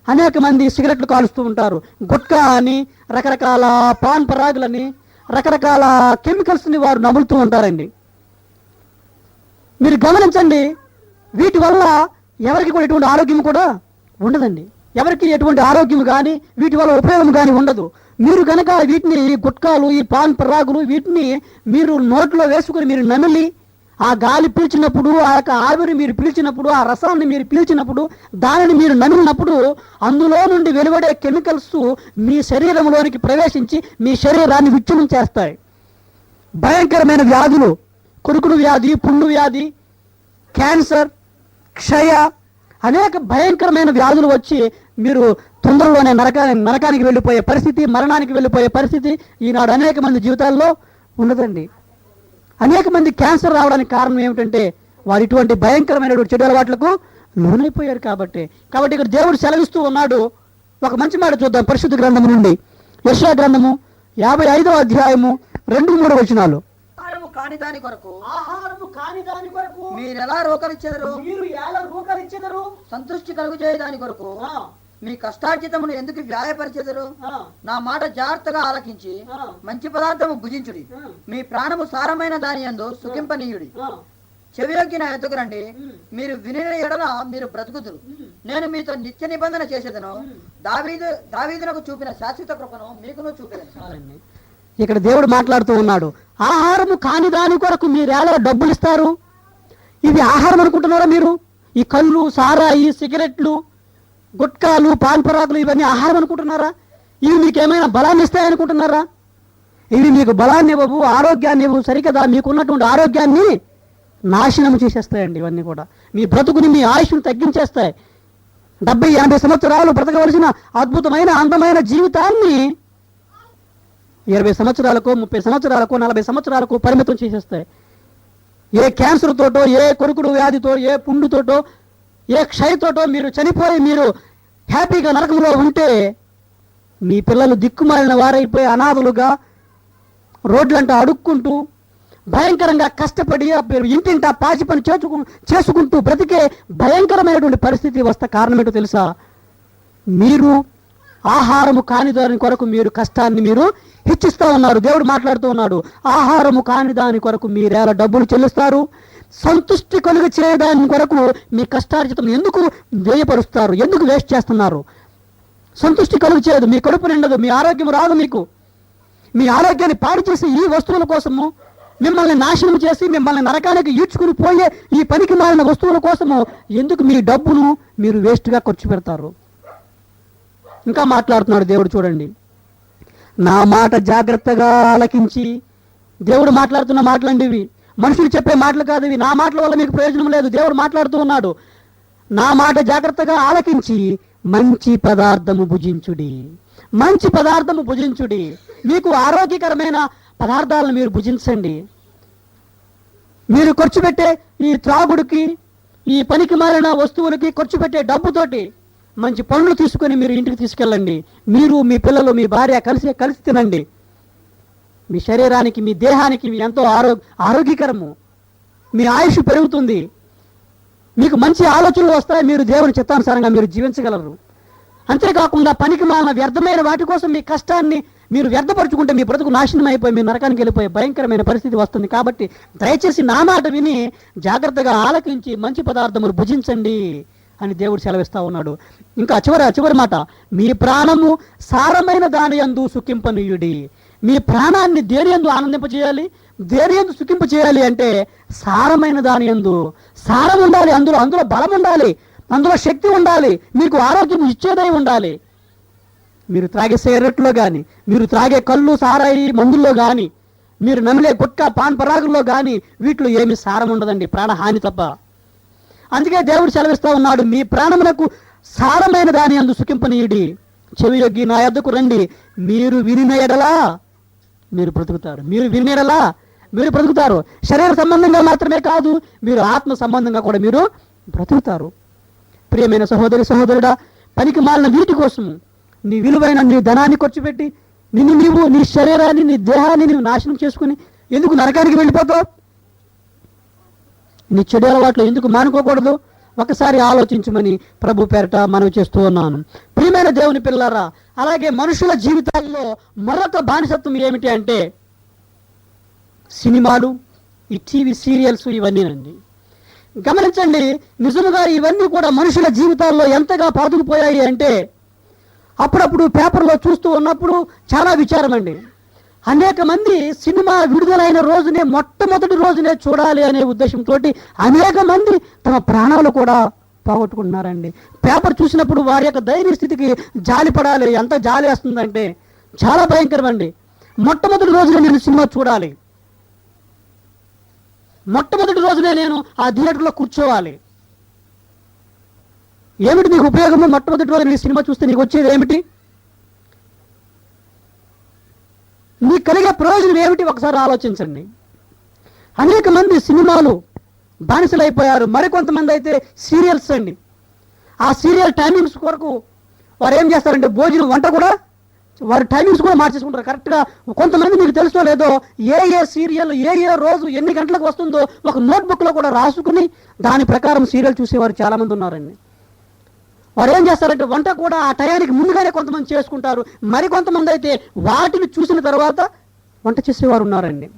అనేక మంది సిగరెట్లు కాలుస్తూ ఉంటారు. గుట్కా అని, రకరకాల పాన్ పరాగులని, రకరకాల కెమికల్స్ని వారు నములుతూ ఉంటారండి. మీరు గమనించండి, వీటి వల్ల ఎవరికి కూడా ఎటువంటి ఆరోగ్యం కూడా ఉండదండి. ఎవరికి ఎటువంటి ఆరోగ్యం కానీ వీటి వల్ల ఉపయోగం కానీ ఉండదు. మీరు కనుక వీటిని, గుట్కాలు, ఈ పాన్ పరాగులు, వీటిని మీరు నోట్లో వేసుకుని మీరు నమిలి ఆ గాలి పీల్చినప్పుడు, ఆ యొక్క ఆవిరి మీరు పీల్చినప్పుడు, ఆ రసాన్ని మీరు పీల్చినప్పుడు, దానిని మీరు నమిలినప్పుడు అందులో నుండి వెలువడే కెమికల్స్ మీ శరీరంలోనికి ప్రవేశించి మీ శరీరాన్ని విచ్ఛిన్నం చేస్తాయి. భయంకరమైన వ్యాధులు, కొరుకుడు వ్యాధి, పుండు వ్యాధి, క్యాన్సర్, క్షయ, అనేక భయంకరమైన వ్యాధులు వచ్చి మీరు తొందరలోనే నరకానికి వెళ్ళిపోయే పరిస్థితి, మరణానికి వెళ్ళిపోయే పరిస్థితి ఈనాడు అనేక మంది జీవితాల్లో ఉన్నదండి. అనేక మంది క్యాన్సర్ రావడానికి కారణం ఏమిటంటే వారు ఇటువంటి భయంకరమైనటువంటి చెడు అలవాట్లకు లోనైపోయారు. కాబట్టి ఇక్కడ దేవుడు సెలవిస్తూ ఉన్నాడు. ఒక మంచి మాట చూద్దాం పరిశుద్ధ గ్రంథము నుండి. యెషయా గ్రంథము 55వ అధ్యాయము 2-3 వచనాలు. ఆహారము కాని దాని కొరకు మీరు ఎలా రోకలిచ్చెదరు? రూకలిచ్చెదరు. సంతృష్టి కలుగు చేయదాని కొరకు మీ కష్టార్జితమును ఎందుకు వ్యాయపరిచెదరు? నా మాట జాగ్రత్తగా ఆలకించి మంచి పదార్థము భుజించుడి. మీ ప్రాణము సారమైన దాని యందు సుఖింపనీయుడి. చెవియొగ్గి నా ఎద్దుకు రండి, మీరు వినిన ఎడల మీరు బ్రతుకుదురు. నేను మీతో నిత్య నిబంధన చేసేదను, దావీదునకు చూపిన శాశ్వత కృపను మీకును చూపెదను. ఇక్కడ దేవుడు మాట్లాడుతూ ఉన్నాడు. ఆహారము కాని దాని కొరకు మీరేలా డబ్బులు ఇస్తారు? ఇవి ఆహారం అనుకుంటున్నారా మీరు? ఈ కళ్ళు, సారాయి, సిగరెట్లు, గుట్కాలు, పాన్ పరాకులు ఇవన్నీ ఆహారం అనుకుంటున్నారా? ఇవి మీకు ఏమైనా బలాన్ని ఇస్తాయనుకుంటున్నారా? ఇవి మీకు బలాన్ని ఇవ్వవు, ఆరోగ్యాన్ని ఇవ్వవు. సరికదా, మీకున్నటువంటి ఆరోగ్యాన్ని నాశనం చేసేస్తాయండి. ఇవన్నీ కూడా మీ బ్రతుకుని, మీ ఆయుష్ను తగ్గించేస్తాయి. 70-80 సంవత్సరాలు బ్రతకవలసిన అద్భుతమైన అందమైన జీవితాన్ని 20 సంవత్సరాలకు, 30 సంవత్సరాలకు, 40 సంవత్సరాలకు పరిమితం చేసేస్తాయి. ఏ క్యాన్సర్ తోటో, ఏ కొరుకుడు వ్యాధితో, ఏ పుండుతోటో, ఏ క్షయతోటో మీరు చనిపోయి మీరు హ్యాపీగా నరకంలో ఉంటే మీ పిల్లలు దిక్కుమాలిన వారైపోయి అనాథలుగా రోడ్లంట అడుక్కుంటూ భయంకరంగా కష్టపడి ఇంటింటా పాచి పని చేసుకుంటూ బ్రతికే భయంకరమైనటువంటి పరిస్థితి వస్తే కారణం ఏంటో తెలుసా? మీరు ఆహారము కాని దాని కొరకు మీరు కష్టాన్ని మీరు హెచ్చిస్తూ ఉన్నారు. దేవుడు మాట్లాడుతూ ఉన్నాడు. ఆహారము కాని దాని కొరకు మీరేలా డబ్బులు చెల్లిస్తారు? సంతృష్టి కలుగు చేయడాని కొరకు మీ కష్టార్జితం ఎందుకు వ్యయపరుస్తారు? ఎందుకు వేస్ట్ చేస్తున్నారు? సంతృష్టి కలుగు చేయదు, మీ కడుపు నిండదు, మీ ఆరోగ్యం రాదు. మీకు మీ ఆరోగ్యాన్ని పాడు చేసి ఈ వస్తువుల కోసము, మిమ్మల్ని నాశనం చేసి మిమ్మల్ని నరకానికి ఈడ్చుకుని పోయే ఈ పనికి మారిన వస్తువుల కోసము ఎందుకు మీ డబ్బును మీరు వేస్ట్గా ఖర్చు పెడతారు? ఇంకా మాట్లాడుతున్నాడు దేవుడు, చూడండి. నా మాట జాగ్రత్తగా ఆలకించి, దేవుడు మాట్లాడుతున్న మాటలండి ఇవి, మనుషులు చెప్పే మాటలు కాదు ఇవి. నా మాటల వల్ల మీకు ప్రయోజనం లేదు. దేవుడు మాట్లాడుతూ ఉన్నాడు. నా మాట జాగ్రత్తగా ఆలకించి మంచి పదార్థము భుజించుడి. మంచి పదార్థము భుజించుడి. మీకు ఆరోగ్యకరమైన పదార్థాలను మీరు భుజించండి. మీరు ఖర్చు పెట్టే ఈ త్రాగుడికి, ఈ పనికి మారిన వస్తువులకి ఖర్చు పెట్టే డబ్బుతోటి మంచి పండ్లు తీసుకొని మీరు ఇంటికి తీసుకెళ్ళండి. మీరు, మీ పిల్లలు, మీ భార్య కలిసి తినండి. మీ శరీరానికి, మీ దేహానికి ఎంతో ఆరోగ్యకరము. మీ ఆయుష్ పెరుగుతుంది. మీకు మంచి ఆలోచనలు వస్తాయి. మీరు దేవుని చిత్తానుసారంగా మీరు జీవించగలరు. అంతేకాకుండా పనికి మాలిన వ్యర్థమైన వాటి కోసం మీ కష్టాన్ని మీరు వ్యర్థపరుచుకుంటే మీ బ్రతుకు నాశనం అయిపోయి మీ నరకానికి వెళ్ళిపోయే భయంకరమైన పరిస్థితి వస్తుంది. కాబట్టి దయచేసి నా మాట విని జాగ్రత్తగా ఆలకించి మంచి పదార్థములు భుజించండి అని దేవుడు సెలవిస్తా ఉన్నాడు. ఇంకా చివరి మాట, మీ ప్రాణము సారమైన దాని యందు సుఖింపనీయుడి. మీ ప్రాణాన్ని దేని యందు ఆనందింపచేయాలి, దేని యందు సుఖింపచేయాలి అంటే సారమైన దాని యందు. సారం ఉండాలి, అందులో బలం ఉండాలి, అందులో శక్తి ఉండాలి, మీకు ఆరోగ్యం ఇచ్చేదై ఉండాలి. మీరు త్రాగే సిగరెట్లో కానీ, మీరు త్రాగే కళ్ళు, సారాయి, మందుల్లో కానీ, మీరు నమిలే గుట్కా, పాన్ పరాగుల్లో కానీ వీటిలో ఏమి సారం ఉండదండి, ప్రాణహాని తప్ప. అందుకే దేవుడు సెలవిస్తా ఉన్నాడు, మీ ప్రాణమునకు సారమైన దాని అందు సుఖింపనీయుడి. చెవియొగ్గి నా యొద్దకు రండి, మీరు వినిన ఎడలా మీరు బ్రతుకుతారు. మీరు వినేలా మీరు బ్రతుకుతారు. శరీర సంబంధంగా మాత్రమే కాదు, మీరు ఆత్మ సంబంధంగా కూడా మీరు బ్రతుకుతారు. ప్రియమైన సహోదరి సహోదరుడా, పనికి మాలిన వీటి కోసం నీ విలువైన నీ ధనాన్ని ఖర్చు పెట్టి నీవు నీ శరీరాన్ని నీ దేహాన్ని నీవు నాశనం చేసుకుని ఎందుకు నరకానికి వెళ్ళిపోతావు? నీ చెడు అలవాట్లు ఎందుకు మానుకోకూడదు? ఒకసారి ఆలోచించమని ప్రభు పేరట మనవి చేస్తూ ఉన్నాను. ప్రియమైన దేవుని పిల్లలారా, అలాగే మనుషుల జీవితాల్లో మరొక బానిసత్వం ఏమిటి అంటే సినిమాలు, ఈ టీవీ సీరియల్స్ ఇవన్నీనండి. గమనించండి, నిజముగా ఇవన్నీ కూడా మనుషుల జీవితాల్లో ఎంతగా పాతుకుపోయాయి అంటే అప్పుడప్పుడు పేపర్లో చూస్తూ ఉన్నప్పుడు చాలా విచారం అండి. అనేక మంది సినిమా విడుదలైన రోజునే మొట్టమొదటి రోజునే చూడాలి అనే ఉద్దేశంతో అనేక మంది తమ ప్రాణాలు కూడా పోగొట్టుకుంటున్నారండి. పేపర్ చూసినప్పుడు వారి యొక్క ధైర్య స్థితికి జాలి పడాలి. ఎంత జాలి వస్తుందంటే చాలా భయంకరమండి. మొట్టమొదటి రోజునే నేను సినిమా చూడాలి, మొట్టమొదటి రోజునే నేను ఆ థియేటర్లో కూర్చోవాలి. ఏమిటి నీకు ఉపయోగము? మొట్టమొదటి రోజు నీ సినిమా చూస్తే నీకు వచ్చేది ఏమిటి? నీకు కలిగే ప్రయోజనం ఏమిటి? ఒకసారి ఆలోచించండి. అనేక మంది సినిమాలు బానిసలైపోయారు. మరికొంతమంది అయితే సీరియల్స్ అండి. ఆ సీరియల్ టైమింగ్స్ కొరకు వారు ఏం చేస్తారంటే భోజనం వంట కూడా వారి టైమింగ్స్ కూడా మార్చేసుకుంటారు. కరెక్ట్గా కొంతమంది మీకు తెలుసో లేదో ఏ సీరియల్ ఏ రోజు ఎన్ని గంటలకు వస్తుందో ఒక నోట్బుక్లో కూడా రాసుకుని దాని ప్రకారం సీరియల్ చూసేవారు చాలామంది ఉన్నారండి. వారు ఏం చేస్తారంటే వంట కూడా ఆ టయానికి ముందుగానే కొంతమంది చేసుకుంటారు. మరికొంతమంది అయితే వాటిని చూసిన తర్వాత వంట చేసేవారు ఉన్నారండి.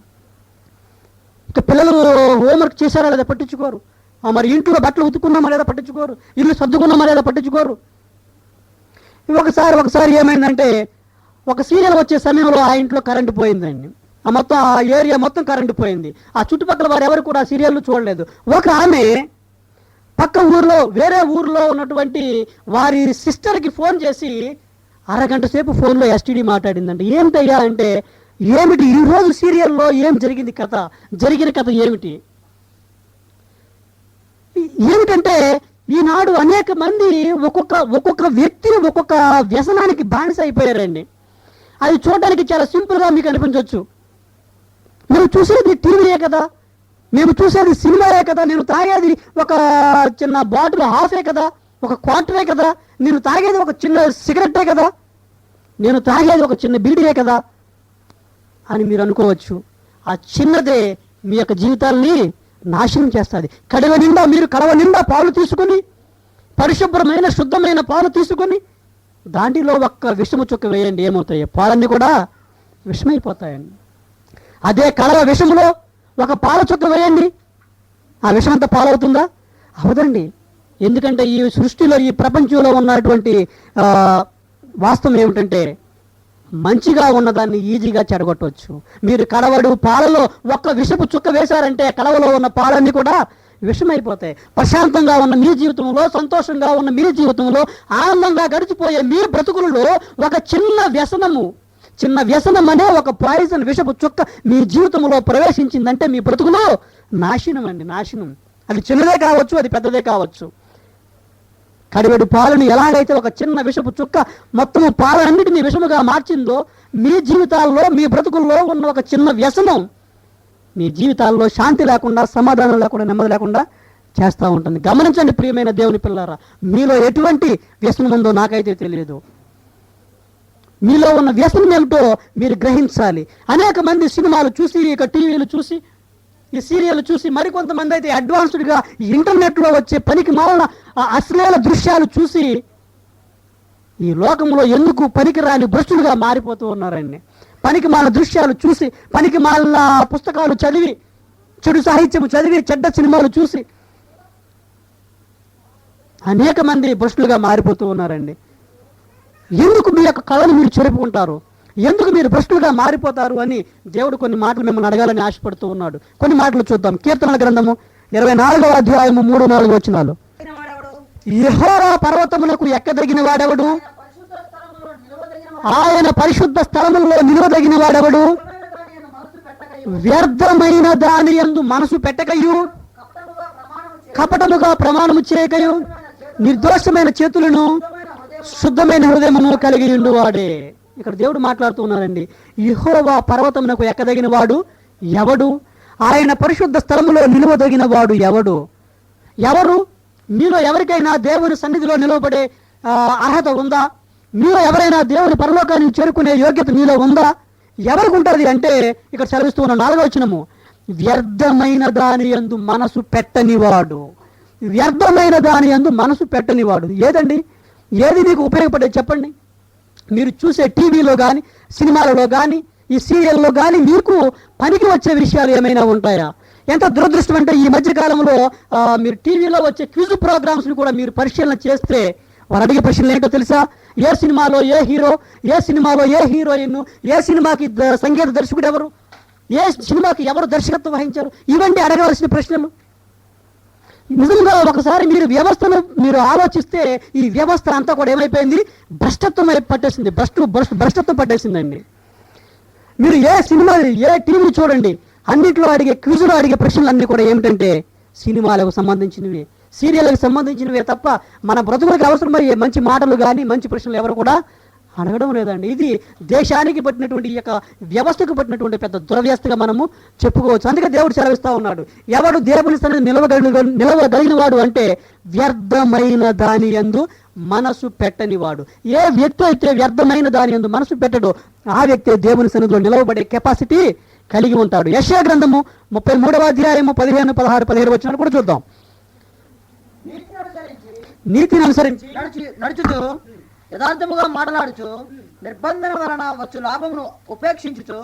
ఇక పిల్లలు హోంవర్క్ చేశారా లేదా పట్టించుకోరు. మరి ఇంట్లో బట్టలు ఉతుకున్నామా లేదా పట్టించుకోరు. ఇల్లు సర్దుకున్నామా లేదా పట్టించుకోరు. ఒకసారి ఏమైందంటే ఒక సీరియల్ వచ్చే సమయంలో ఆ ఇంట్లో కరెంటు పోయిందండి. ఆ ఏరియా మొత్తం కరెంటు పోయింది. ఆ చుట్టుపక్కల వారు ఎవరు కూడా సీరియల్ చూడలేదు. ఒక ఆమె పక్క ఊర్లో వేరే ఊర్లో ఉన్నటువంటి వారి సిస్టర్కి ఫోన్ చేసి అరగంట సేపు ఫోన్లో ఎస్టీడీ మాట్లాడిందండి. ఏమిటయ్యా అంటే, ఏమిటి ఈరోజు సీరియల్లో ఏం జరిగిన కథ ఏమిటి? ఏమిటంటే ఈనాడు అనేక మంది ఒక్కొక్క వ్యక్తిని ఒక్కొక్క వ్యసనానికి బానిస అయిపోయారండి. అది చూడడానికి చాలా సింపుల్గా మీకు అనిపించవచ్చు. మేము చూసేది టీవీయే కదా, మేము చూసేది సినిమాయే కదా, నేను తాగేది ఒక చిన్న బాటిల్ హాఫే కదా, ఒక క్వార్టరే కదా, నేను తాగేది ఒక చిన్న సిగరెట్టే కదా, నేను తాగేది ఒక చిన్న బీడీయే కదా అని మీరు అనుకోవచ్చు. ఆ చిన్నదే మీ యొక్క జీవితాల్ని నాశనం చేస్తుంది. కడవ నిండా పాలు తీసుకొని, పరిశుభ్రమైన శుద్ధమైన పాలు తీసుకొని దాంట్లో ఒక్క విషము చుక్క వేయండి, ఏమవుతాయి? పాలన్నీ కూడా విషమైపోతాయండి. అదే కడవ విషములో ఒక పాల చుక్క వేయండి, ఆ విషం అంతా పాలవుతుందా? అవదండి. ఎందుకంటే ఈ సృష్టిలో ఈ ప్రపంచంలో ఉన్నటువంటి వాస్తవం ఏమిటంటే మంచిగా ఉన్నదాన్ని ఈజీగా చెడగొట్టవచ్చు. మీరు కడవడు పాలలో ఒక్క విషపు చుక్క వేశారంటే కడవలో ఉన్న పాలన్నీ కూడా విషమైపోతాయి. ప్రశాంతంగా ఉన్న మీ జీవితంలో, సంతోషంగా ఉన్న మీ జీవితంలో, ఆనందంగా గడిచిపోయే మీ బ్రతుకులలో ఒక చిన్న వ్యసనం అనే ఒక పాయిజన్ విషపు చుక్క మీ జీవితంలో ప్రవేశించిందంటే మీ బ్రతుకులో నాశనం అండి, నాశనం. అది చిన్నదే కావచ్చు, అది పెద్దదే కావచ్చు. కడివెడు పాలను ఎలాగైతే ఒక చిన్న విషపు చుక్క మొత్తము పాలన్నిటిని విషముగా మార్చిందో, మీ జీవితాల్లో మీ బ్రతుకుల్లో ఉన్న ఒక చిన్న వ్యసనం మీ జీవితాల్లో శాంతి లేకుండా, సమాధానం లేకుండా, నెమ్మది లేకుండా చేస్తూ ఉంటుంది. గమనించండి ప్రియమైన దేవుని పిల్లారా, మీలో ఎటువంటి వ్యసనం ఉందో నాకైతే తెలియదు. మీలో ఉన్న వ్యసనం ఏమిటో మీరు గ్రహించాలి. అనేక మంది సినిమాలు చూసి, ఇక టీవీలు చూసి, ఈ సీరియల్ చూసి, మరికొంతమంది అయితే అడ్వాన్స్డ్గా ఇంటర్నెట్లో వచ్చే పనికి మాలిన అశ్లీల దృశ్యాలు చూసి ఈ లోకంలో ఎందుకు పనికిరాని భ్రష్టులుగా మారిపోతూ ఉన్నారండి. పనికి మాలిన దృశ్యాలు చూసి, పనికి మాలిన పుస్తకాలు చదివి, చెడు సాహిత్యం చదివి, చెడ్డ సినిమాలు చూసి అనేక మంది భ్రష్టులుగా మారిపోతూ ఉన్నారండి. ఎందుకు మీ యొక్క కళను మీరు చెరుపుకుంటారు? ఎందుకు మీరు భ్రష్టులుగా మారిపోతారు అని దేవుడు కొన్ని మాటలు మిమ్మల్ని అడగాలని ఆశపడుతూ ఉన్నాడు. కొన్ని మాటలు చూద్దాం. కీర్తనల గ్రంథము 24వ అధ్యాయము 3-4 వచనాలు. యెహోవా పర్వతములకు ఎక్కదగిన వాడెవడు? ఆయన పరిశుద్ధ స్థలములలో నిలవదగిన వాడెవడు? వ్యర్థమైన దాని యందు మనసు పెట్టకయు, కపటముగా ప్రమాణము చేయకయు, నిర్దోషమైన చేతులను, శుద్ధమైన హృదయమును కలిగి ఉండువాడే. ఇక్కడ దేవుడు మాట్లాడుతూ ఉన్నారండి. యెహోవా పర్వతమునకు ఎక్కదగిన వాడు ఎవడు? ఆయన పరిశుద్ధ స్థలములో నిలువదగిన వాడు ఎవడు? ఎవరు? మీలో ఎవరికైనా దేవుని సన్నిధిలో నిలవబడే అర్హత ఉందా? మీలో ఎవరైనా దేవుని పరలోకాన్ని చేరుకునే యోగ్యత మీలో ఉందా? ఎవరికి ఉంటుంది అంటే ఇక్కడ సెలవిస్తూ ఉన్న 4వ వచనము, వ్యర్థమైన దాని యందు మనసు పెట్టనివాడు. వ్యర్థమైన దాని యందు మనసు పెట్టనివాడు. ఏదండి? ఏది నీకు ఉపయోగపడేది చెప్పండి. మీరు చూసే టీవీలో కానీ, సినిమాలలో కానీ, ఈ సీరియల్లో కానీ మీకు పనికి వచ్చే విషయాలు ఏమైనా ఉంటాయా? ఎంత దురదృష్టం అంటే ఈ మధ్య కాలంలో మీరు టీవీలో వచ్చే క్విజ్ ప్రోగ్రామ్స్ని కూడా మీరు పరిశీలన చేస్తే వారు అడిగే ప్రశ్నలు ఏంటో తెలుసా? ఏ సినిమాలో ఏ హీరో, ఏ సినిమాలో ఏ హీరోయిన్, ఏ సినిమాకి సంగీత దర్శకుడు ఎవరు, ఏ సినిమాకి ఎవరు దర్శకత్వం వహించారు, ఇవన్నీ అడగవలసిన ప్రశ్నలు. నిజంగా ఒకసారి మీరు వ్యవస్థను మీరు ఆలోచిస్తే ఈ వ్యవస్థ అంతా కూడా ఏమైపోయింది? భ్రష్టత్వం పట్టేసింది. భ్రష్టత్వం పట్టేసిందండి. మీరు ఏ సినిమా, ఏ టీవీ చూడండి, అన్నింటిలో అడిగే క్విజులో అడిగే ప్రశ్నలు అన్నీ కూడా ఏమిటంటే సినిమాలకు సంబంధించినవి, సీరియల్కి సంబంధించినవే తప్ప మన బ్రతుకులకు అవసరమయ్యే మంచి మాటలు కానీ మంచి ప్రశ్నలు ఎవరు కూడా అడగడం లేదండి. ఇది దేశానికి పట్టినటువంటి ఈ యొక్క వ్యవస్థకు పట్టినటువంటి పెద్ద దురవ్యవస్థగా మనము చెప్పుకోవచ్చు. అందుకే దేవుడు సెలవిస్తూ ఉన్నాడు, ఎవడు దేవుని సన్నిధిలో నిలవగలిగిన వాడు అంటే వ్యర్థమైన దాని యందు మనసు పెట్టనివాడు. ఏ వ్యక్తి అయితే వ్యర్థమైన దాని యందు మనసు పెట్టడో ఆ వ్యక్తి దేవుని సన్నిధిలో నిలవబడే కెపాసిటీ కలిగి ఉంటాడు. యెషయా గ్రంథము 33వ అధ్యాయము 15, 16, 17 వచనాలు కూడా చూద్దాం. నీతిని అనుసరించి నడుచుతూ యథార్థముగా మాట్లాడుచు నిర్బంధన వలన వచ్చు లాభమును ఉపేక్షించుచు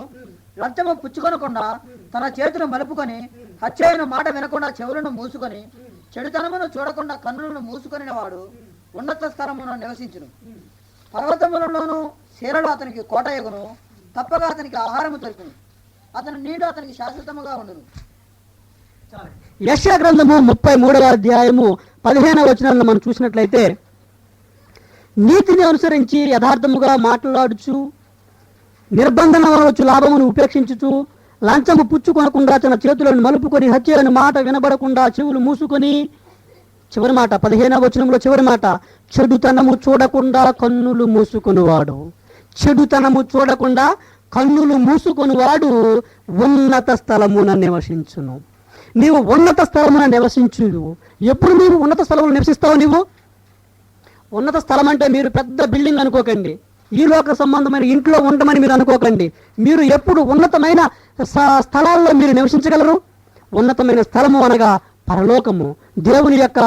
లంచము పుచ్చుకొనకుండా తన చేతులు మలుపుకొని హత్యైన మాట వినకుండా చెవులను మూసుకొని చెడుతనమును చూడకుండా కన్నులను మూసుకొని వాడు ఉన్నత స్థలమును నివసించును. పర్వతములలోను శీలలు అతనికి కోటయగును, తప్పక అతనికి ఆహారము దొరుకును, అతని నీడు అతనికి శాశ్వతముగా ఉండును. యెషయా గ్రంథము 33వ అధ్యాయము 15వ వచనాలను మనం చూసినట్లయితే, నీతిని అనుసరించి యథార్థముగా మాట్లాడుచు నిర్బంధన వచ్చు లాభమును ఉపేక్షించుచు లంచము పుచ్చుకొనకుండా తన చేతులను మలుపుకొని హత్యలను మాట వినబడకుండా చెవులు మూసుకొని, చివరి మాట 15వ వచనంలో చివరి మాట, చెడుతనము చూడకుండా కన్నులు మూసుకొనివాడు. చెడుతనము చూడకుండా కన్నులు మూసుకొనివాడు ఉన్నత స్థలమున నివసించును. నీవు ఉన్నత స్థలమున నివసించు. ఎప్పుడు నీవు ఉన్నత స్థలమును నివసిస్తావు? నీవు ఉన్నత స్థలం అంటే మీరు పెద్ద బిల్డింగ్ అనుకోకండి, ఈ లోక సంబంధమైన ఇంట్లో ఉండమని మీరు అనుకోకండి. మీరు ఎప్పుడు ఉన్నతమైన స్థలాల్లో మీరు నివసించగలరు? ఉన్నతమైన స్థలము అనగా పరలోకము, దేవుని యొక్క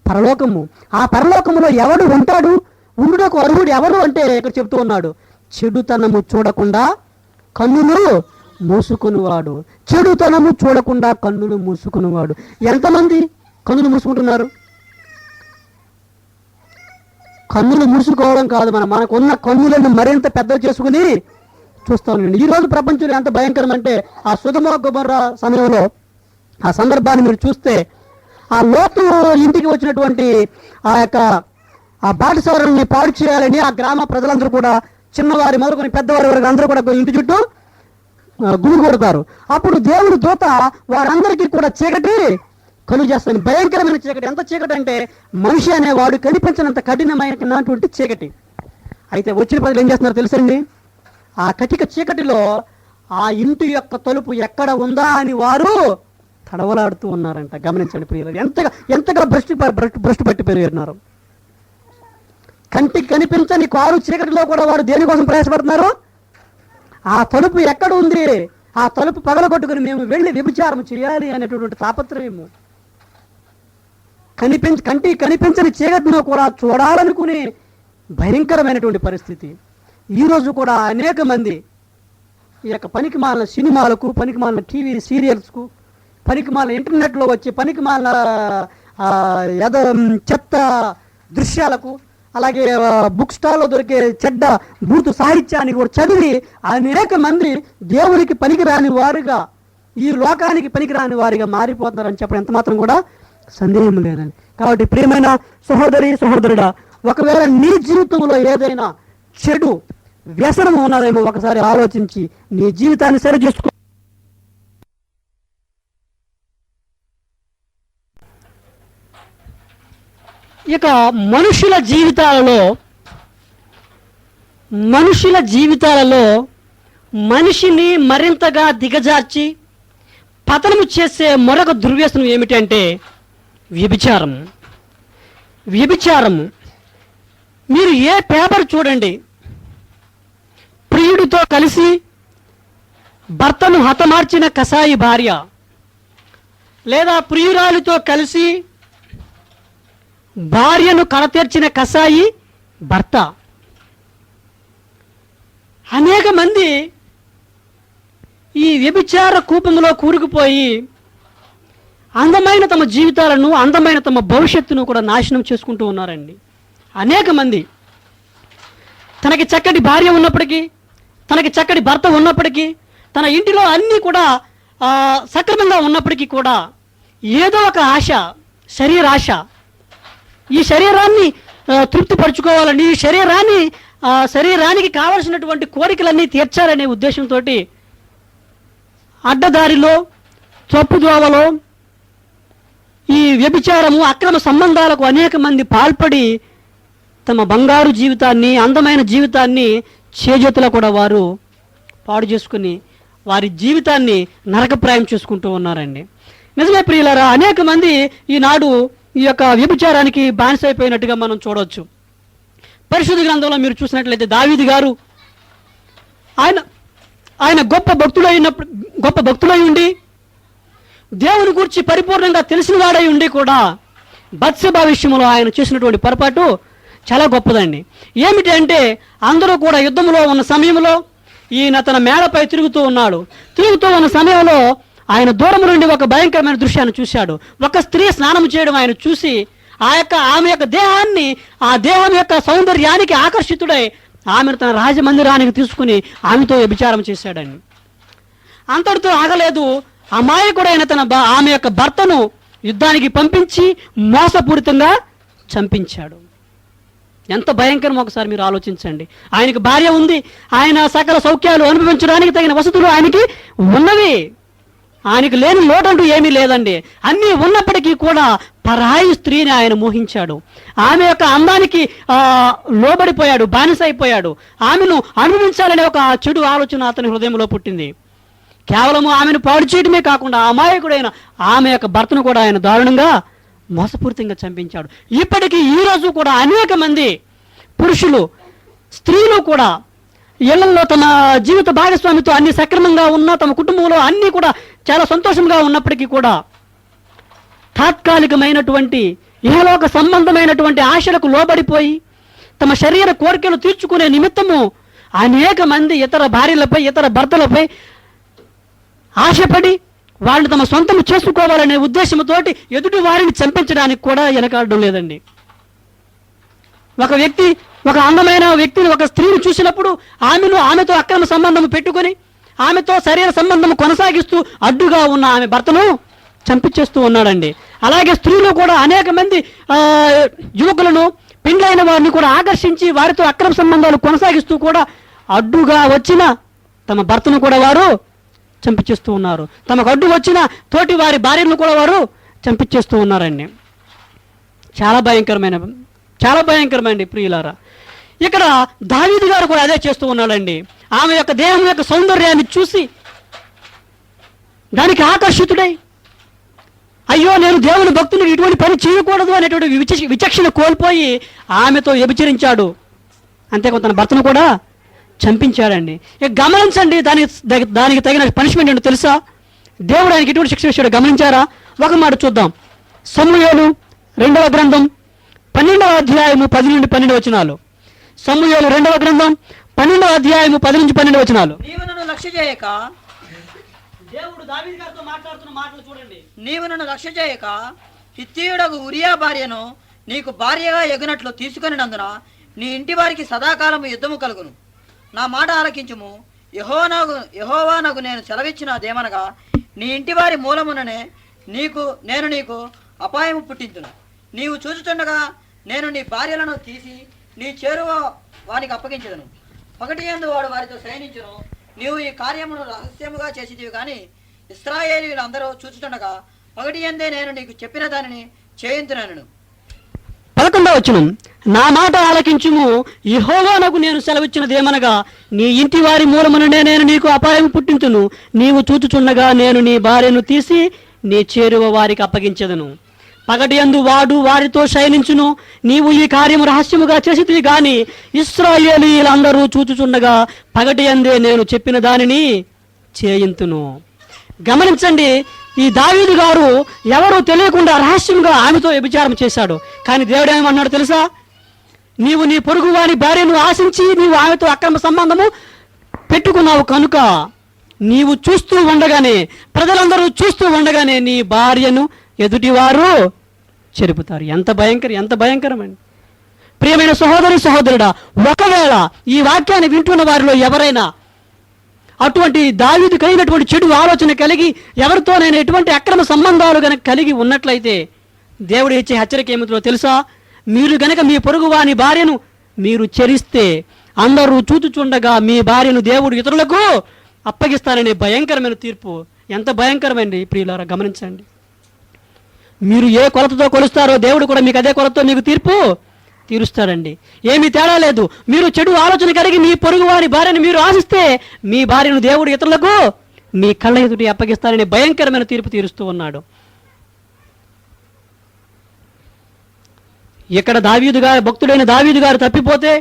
పరలోకము. ఆ పరలోకములో ఎవడు ఉంటాడు? ఉండుటకు అర్హుడు ఎవరు అంటే ఇక్కడ చెప్తూ ఉన్నాడు, చెడుతనము చూడకుండా కన్నులు మూసుకునివాడు. చెడుతనము చూడకుండా కన్నులు మూసుకునివాడు. ఎంతమంది కన్నులు మూసుకుంటున్నారు? కన్నులు మూసుకోవడం కాదు, మనకున్న కన్నులను మరింత పెద్దవి చేసుకుని చూస్తూ ఉండండి. ఈరోజు ప్రపంచంలో ఎంత భయంకరం అంటే ఆ సొదొమ గొమొర్రా సమయంలో ఆ సందర్భాన్ని మీరు చూస్తే, ఆ లోతు ఇంటికి వచ్చినటువంటి ఆ బాటసారుల్ని పాడు చేయాలని ఆ గ్రామ ప్రజలందరూ కూడా చిన్నవారి మొదలుకొని పెద్దవారి వరకు అందరూ కూడా ఇంటి చుట్టూ గుమి కొడతారు. అప్పుడు దేవుడు దూత వారందరికీ కూడా చీకటి కలుగు చేస్తాను. భయంకరమైన చీకటి. ఎంత చీకటి అంటే మనిషి అనేవాడు కనిపించినంత కఠినమైనటువంటి చీకటి. అయితే వచ్చిన ప్రజలు ఏం చేస్తున్నారు తెలుసండి? ఆ కటిక చీకటిలో ఆ ఇంటి యొక్క తలుపు ఎక్కడ ఉందా అని వారు తడవలాడుతూ ఉన్నారంట. గమనించండి ప్రియులు, ఎంతగా భ్రష్టు పట్టిపోయినారు. కంటికి కనిపించని కారు చీకటిలో కూడా వారు దేనికోసం ప్రయాసపడుతున్నారు? ఆ తలుపు ఎక్కడ ఉంది, ఆ తలుపు పగలగొట్టుకుని మేము వెళ్ళి వ్యభిచారం చేయాలి అనేటటువంటి తాపత్రయము. కంటికి కనిపించని చీకటిలో కూడా చూడాలనుకునే భయంకరమైనటువంటి పరిస్థితి. ఈరోజు కూడా అనేక మంది ఈ యొక్క పనికి మాలిన సినిమాలకు, పనికి మాలిన టీవీ సీరియల్స్కు, పనికి మాలిన ఇంటర్నెట్లో వచ్చే పనికి మాలిన చెత్త దృశ్యాలకు, అలాగే బుక్ స్టాల్లో దొరికే చెడ్డ బూతు సాహిత్యాన్ని కూడా చదివి అనేక మంది దేవునికి పనికిరాని వారుగా, ఈ లోకానికి పనికిరాని వారిగా మారిపోతున్నారని చెప్పడం ఎంత మాత్రం కూడా సందేహం లేదండి. కాబట్టి ప్రియమైన సహోదరి సహోదరుడా, ఒకవేళ నీ జీవితంలో ఏదైనా చెడు వ్యసనం ఉన్నదేమో ఒకసారి ఆలోచించి నీ జీవితాన్ని సరి చేసుకో. ఇక మనుషుల జీవితాలలో మనుషుల జీవితాలలో మనిషిని మరింతగా దిగజార్చి పతనము చేసే మరొక దుర్వ్యసనం ఏమిటంటే వ్యభిచారం. వ్యభిచారం. మీరు ఏ పేపర్ చూడండి, ప్రియుడితో కలిసి భర్తను హతమార్చిన కసాయి భార్య, లేదా ప్రియురాలితో కలిసి భార్యను కడతీర్చిన కసాయి భర్త. అనేక మంది ఈ వ్యభిచార కూపంలో కూరుకుపోయి అందమైన తమ జీవితాలను, అందమైన తమ భవిష్యత్తును కూడా నాశనం చేసుకుంటూ ఉన్నారండి. అనేక మంది తనకి చక్కటి భార్య ఉన్నప్పటికీ, తనకి చక్కటి భర్త ఉన్నప్పటికీ, తన ఇంటిలో అన్నీ కూడా సక్రమంగా ఉన్నప్పటికీ కూడా ఏదో ఒక ఆశ, శరీరాశ, ఈ శరీరాన్ని తృప్తిపరచుకోవాలని, ఈ శరీరానికి కావలసినటువంటి కోరికలన్నీ తీర్చాలనే ఉద్దేశంతో అడ్డదారిలో, తప్పుదోవలో ఈ వ్యభిచారము, అక్రమ సంబంధాలకు అనేక మంది పాల్పడి తమ బంగారు జీవితాన్ని, అందమైన జీవితాన్ని చేజేతులో కూడా వారు పాడు చేసుకుని వారి జీవితాన్ని నరకప్రాయం చేసుకుంటూ ఉన్నారండి. నిజమే ప్రియులారా, అనేక మంది ఈనాడు ఈ యొక్క వ్యభిచారానికి బానిసైపోయినట్టుగా మనం చూడవచ్చు. పరిశుద్ధ గ్రంథంలో మీరు చూసినట్లయితే దావీదు గారు ఆయన గొప్ప భక్తులై ఉండి, దేవుని గురించి పరిపూర్ణంగా తెలిసిన వాడై ఉండి కూడా బత్షెబా విషయంలో ఆయన చేసినటువంటి పొరపాటు చాలా గొప్పదండి. ఏమిటి అంటే, అందరూ కూడా యుద్ధంలో ఉన్న సమయంలో ఈయన తన మేడపై తిరుగుతూ ఉన్న సమయంలో ఆయన దూరం నుండి ఒక భయంకరమైన దృశ్యాన్ని చూశాడు. ఒక స్త్రీ స్నానం చేయడం ఆయన చూసి ఆమె యొక్క దేహాన్ని, ఆ దేహం యొక్క సౌందర్యానికి ఆకర్షితుడై ఆమెను తన రాజమందిరానికి తీసుకుని ఆమెతో వ్యభిచారం చేశాడండి. అంతటితో ఆగలేదు. అమాయకుడైన ఆమె యొక్క భర్తను యుద్ధానికి పంపించి మోసపూరితంగా చంపించాడు. ఎంత భయంకరం ఒకసారి మీరు ఆలోచించండి. ఆయనకు భార్య ఉంది, ఆయన సకల సౌఖ్యాలు అనుభవించడానికి తగిన వసతులు ఆయనకి ఉన్నవి, ఆయనకు లేని లోటంటూ ఏమీ లేదండి. అన్నీ ఉన్నప్పటికీ కూడా పరాయి స్త్రీని ఆయన మోహించాడు. ఆమె యొక్క అందానికి లోబడిపోయాడు, బానిసైపోయాడు. ఆమెను అనుభవించాలనే ఒక చెడు ఆలోచన అతని హృదయంలో పుట్టింది. కేవలము ఆమెను పాడు చేయడమే కాకుండా అమాయకుడైన ఆమె యొక్క భర్తను కూడా ఆయన దారుణంగా మోసపూరితంగా చంపించాడు. ఇప్పటికీ ఈరోజు కూడా అనేక మంది పురుషులు, స్త్రీలు కూడా ఇళ్లలో తమ జీవిత భాగస్వామితో అన్ని సక్రమంగా ఉన్న, తమ కుటుంబంలో అన్నీ కూడా చాలా సంతోషంగా ఉన్నప్పటికీ కూడా తాత్కాలికమైనటువంటి ఇహలోక సంబంధమైనటువంటి ఆశలకు లోబడిపోయి తమ శరీర కోరికలు తీర్చుకునే నిమిత్తము అనేక మంది ఇతర భార్యలపై, ఇతర భర్తలపై ఆశపడి వాళ్ళు తమ సొంతం చేసుకోవాలనే ఉద్దేశంతోటి ఎదుటి వారిని చంపించడానికి కూడా వెనకాడడం లేదండి. ఒక వ్యక్తి, ఒక అందమైన వ్యక్తిని, ఒక స్త్రీని చూసినప్పుడు ఆమెతో అక్రమ సంబంధం పెట్టుకొని ఆమెతో శరీర సంబంధం కొనసాగిస్తూ అడ్డుగా ఉన్న ఆమె భర్తను చంపించేస్తూ ఉన్నాడండి. అలాగే స్త్రీలు కూడా అనేక మంది యువకులను, పెండ్లైన వారిని కూడా ఆకర్షించి వారితో అక్రమ సంబంధాలు కొనసాగిస్తూ కూడా అడ్డుగా వచ్చిన తమ భర్తను కూడా వారు చంపించేస్తూ ఉన్నారు. తమకు అడ్డు వచ్చిన తోటి వారి భార్యను కూడా వారు చంపించేస్తూ ఉన్నారండి. చాలా భయంకరమైన ప్రియులారా. ఇక్కడ దావీదు గారు కూడా అదే చేస్తూ ఉన్నాడండి. ఆమె యొక్క దేహం యొక్క సౌందర్యాన్ని చూసి దానికి ఆకర్షితుడై, అయ్యో నేను దేవుని భక్తుని, ఇటువంటి పని చేయకూడదు అనేటువంటి విచక్షణ కోల్పోయి ఆమెతో వ్యభిచరించాడు. అంతేకాదు తన భర్తను కూడా చంపించాడండి. ఇక గమనించండి, దానికి తగిన పనిష్మెంట్ ఏంటో తెలుసా? దేవుడు ఆయనకి ఎటువంటి శిక్ష ఇచ్చాడు గమనించారా? ఒక మాట చూద్దాం. సమూయేలు 2వ గ్రంథం 12వ అధ్యాయము 10 నుండి 12 వచనాలు. సమూయేలు 2వ గ్రంథం 12వ అధ్యాయము 10 నుంచి 12 వచనాలు. నీవు నన్ను లక్ష్య చేయక, దేవుడు దావీదు గారితో మాట్లాడుతున్న మాటలు చూడండి. నీవు నన్ను లక్ష్య చేయక హిత్తీయుడగు ఉరియా భార్యను నీకు భార్యగా ఎగునట్లు తీసుకొనినందున నీ ఇంటి వారికి సదాకాలము యుద్ధము కలుగును. నా మాట ఆలకించుము. యెహోవానగు నేను సెలవిచ్చినదేమనగా, నీ ఇంటి వారి మూలముననే నేను నీకు అపాయము పుట్టించును. నీవు చూచుచుండగా నేను నీ భార్యలను తీసి నీ చేరువ వానికి అప్పగించదును. పగటి యందు వాడు వారితో శయనించును. నీవు ఈ కార్యమును రహస్యముగా చేసిదివి కానీ ఇశ్రాయేలీయులందరూ చూచుచుండగా పగటి యందే నేను నీకు చెప్పిన దానిని చేయించునను. 11వ వచనం, నా మాట ఆలకించుము, యెహోవానకు నేను సెలవిచ్చినదేమనగా, నీ ఇంటి వారి మూలముననే నేను నీకు అపాయం పుట్టించును, నీవు చూచుచుండగా నేను నీ భార్యను తీసి నీ చేరువ వారికి అప్పగించెదను. పగటి యందు వాడు వారితో శయనించును, నీవు ఈ కార్యము రహస్యముగా చేసితివి గాని ఇశ్రాయేలీయులందరూ చూచుచుండగా పగటి యందే నేను చెప్పిన దానిని చేయింతును. గమనించండి, ఈ దావీదు గారు ఎవరు తెలియకుండా రహస్యంగా ఆమెతో వ్యభిచారం చేశాడు. కానీ దేవుడు ఏమన్నాడు తెలుసా? నీవు నీ పొరుగు వారి భార్యను ఆశించి నీవు ఆమెతో అక్రమ సంబంధము పెట్టుకున్నావు కనుక నీవు చూస్తూ ఉండగానే, ప్రజలందరూ చూస్తూ ఉండగానే నీ భార్యను ఎదుటివారు చెరుపుతారు. ఎంత భయంకరమండి. ప్రియమైన సహోదరుడా, ఒకవేళ ఈ వాక్యాన్ని వింటున్న వారిలో ఎవరైనా అటువంటి దావీదు కలిగినటువంటి చెడు ఆలోచన కలిగి ఎవరితోనైనా ఎటువంటి అక్రమ సంబంధాలు గనక కలిగి ఉన్నట్లయితే దేవుడు ఇచ్చే హెచ్చరిక ఏమిటో తెలుసా? మీరు గనక మీ పొరుగు వాని భార్యను మీరు చెరిస్తే అందరూ చూచుచుండగా మీ భార్యను దేవుడు ఇతరులకు అప్పగిస్తారనే భయంకరమైన తీర్పు. ఎంత భయంకరమండి ప్రియులారా, గమనించండి. మీరు ఏ కొలతతో కొలుస్తారో దేవుడు కూడా మీకు అదే కొలతతో మీకు తీర్పు తీరుస్తాడండి. ఏమీ తేడా లేదు. మీరు చెడు ఆలోచన కలిగి మీ పొరుగు వారి భార్యను మీరు ఆశిస్తే మీ భార్యను దేవుడు ఇతరులకు మీ కళ్ళ ఎదుటి అప్పగిస్తారనే భయంకరమైన తీర్పు తీరుస్తూ ఉన్నాడు. ఇక్కడ భక్తుడైన దావీదు గారు తప్పిపోతే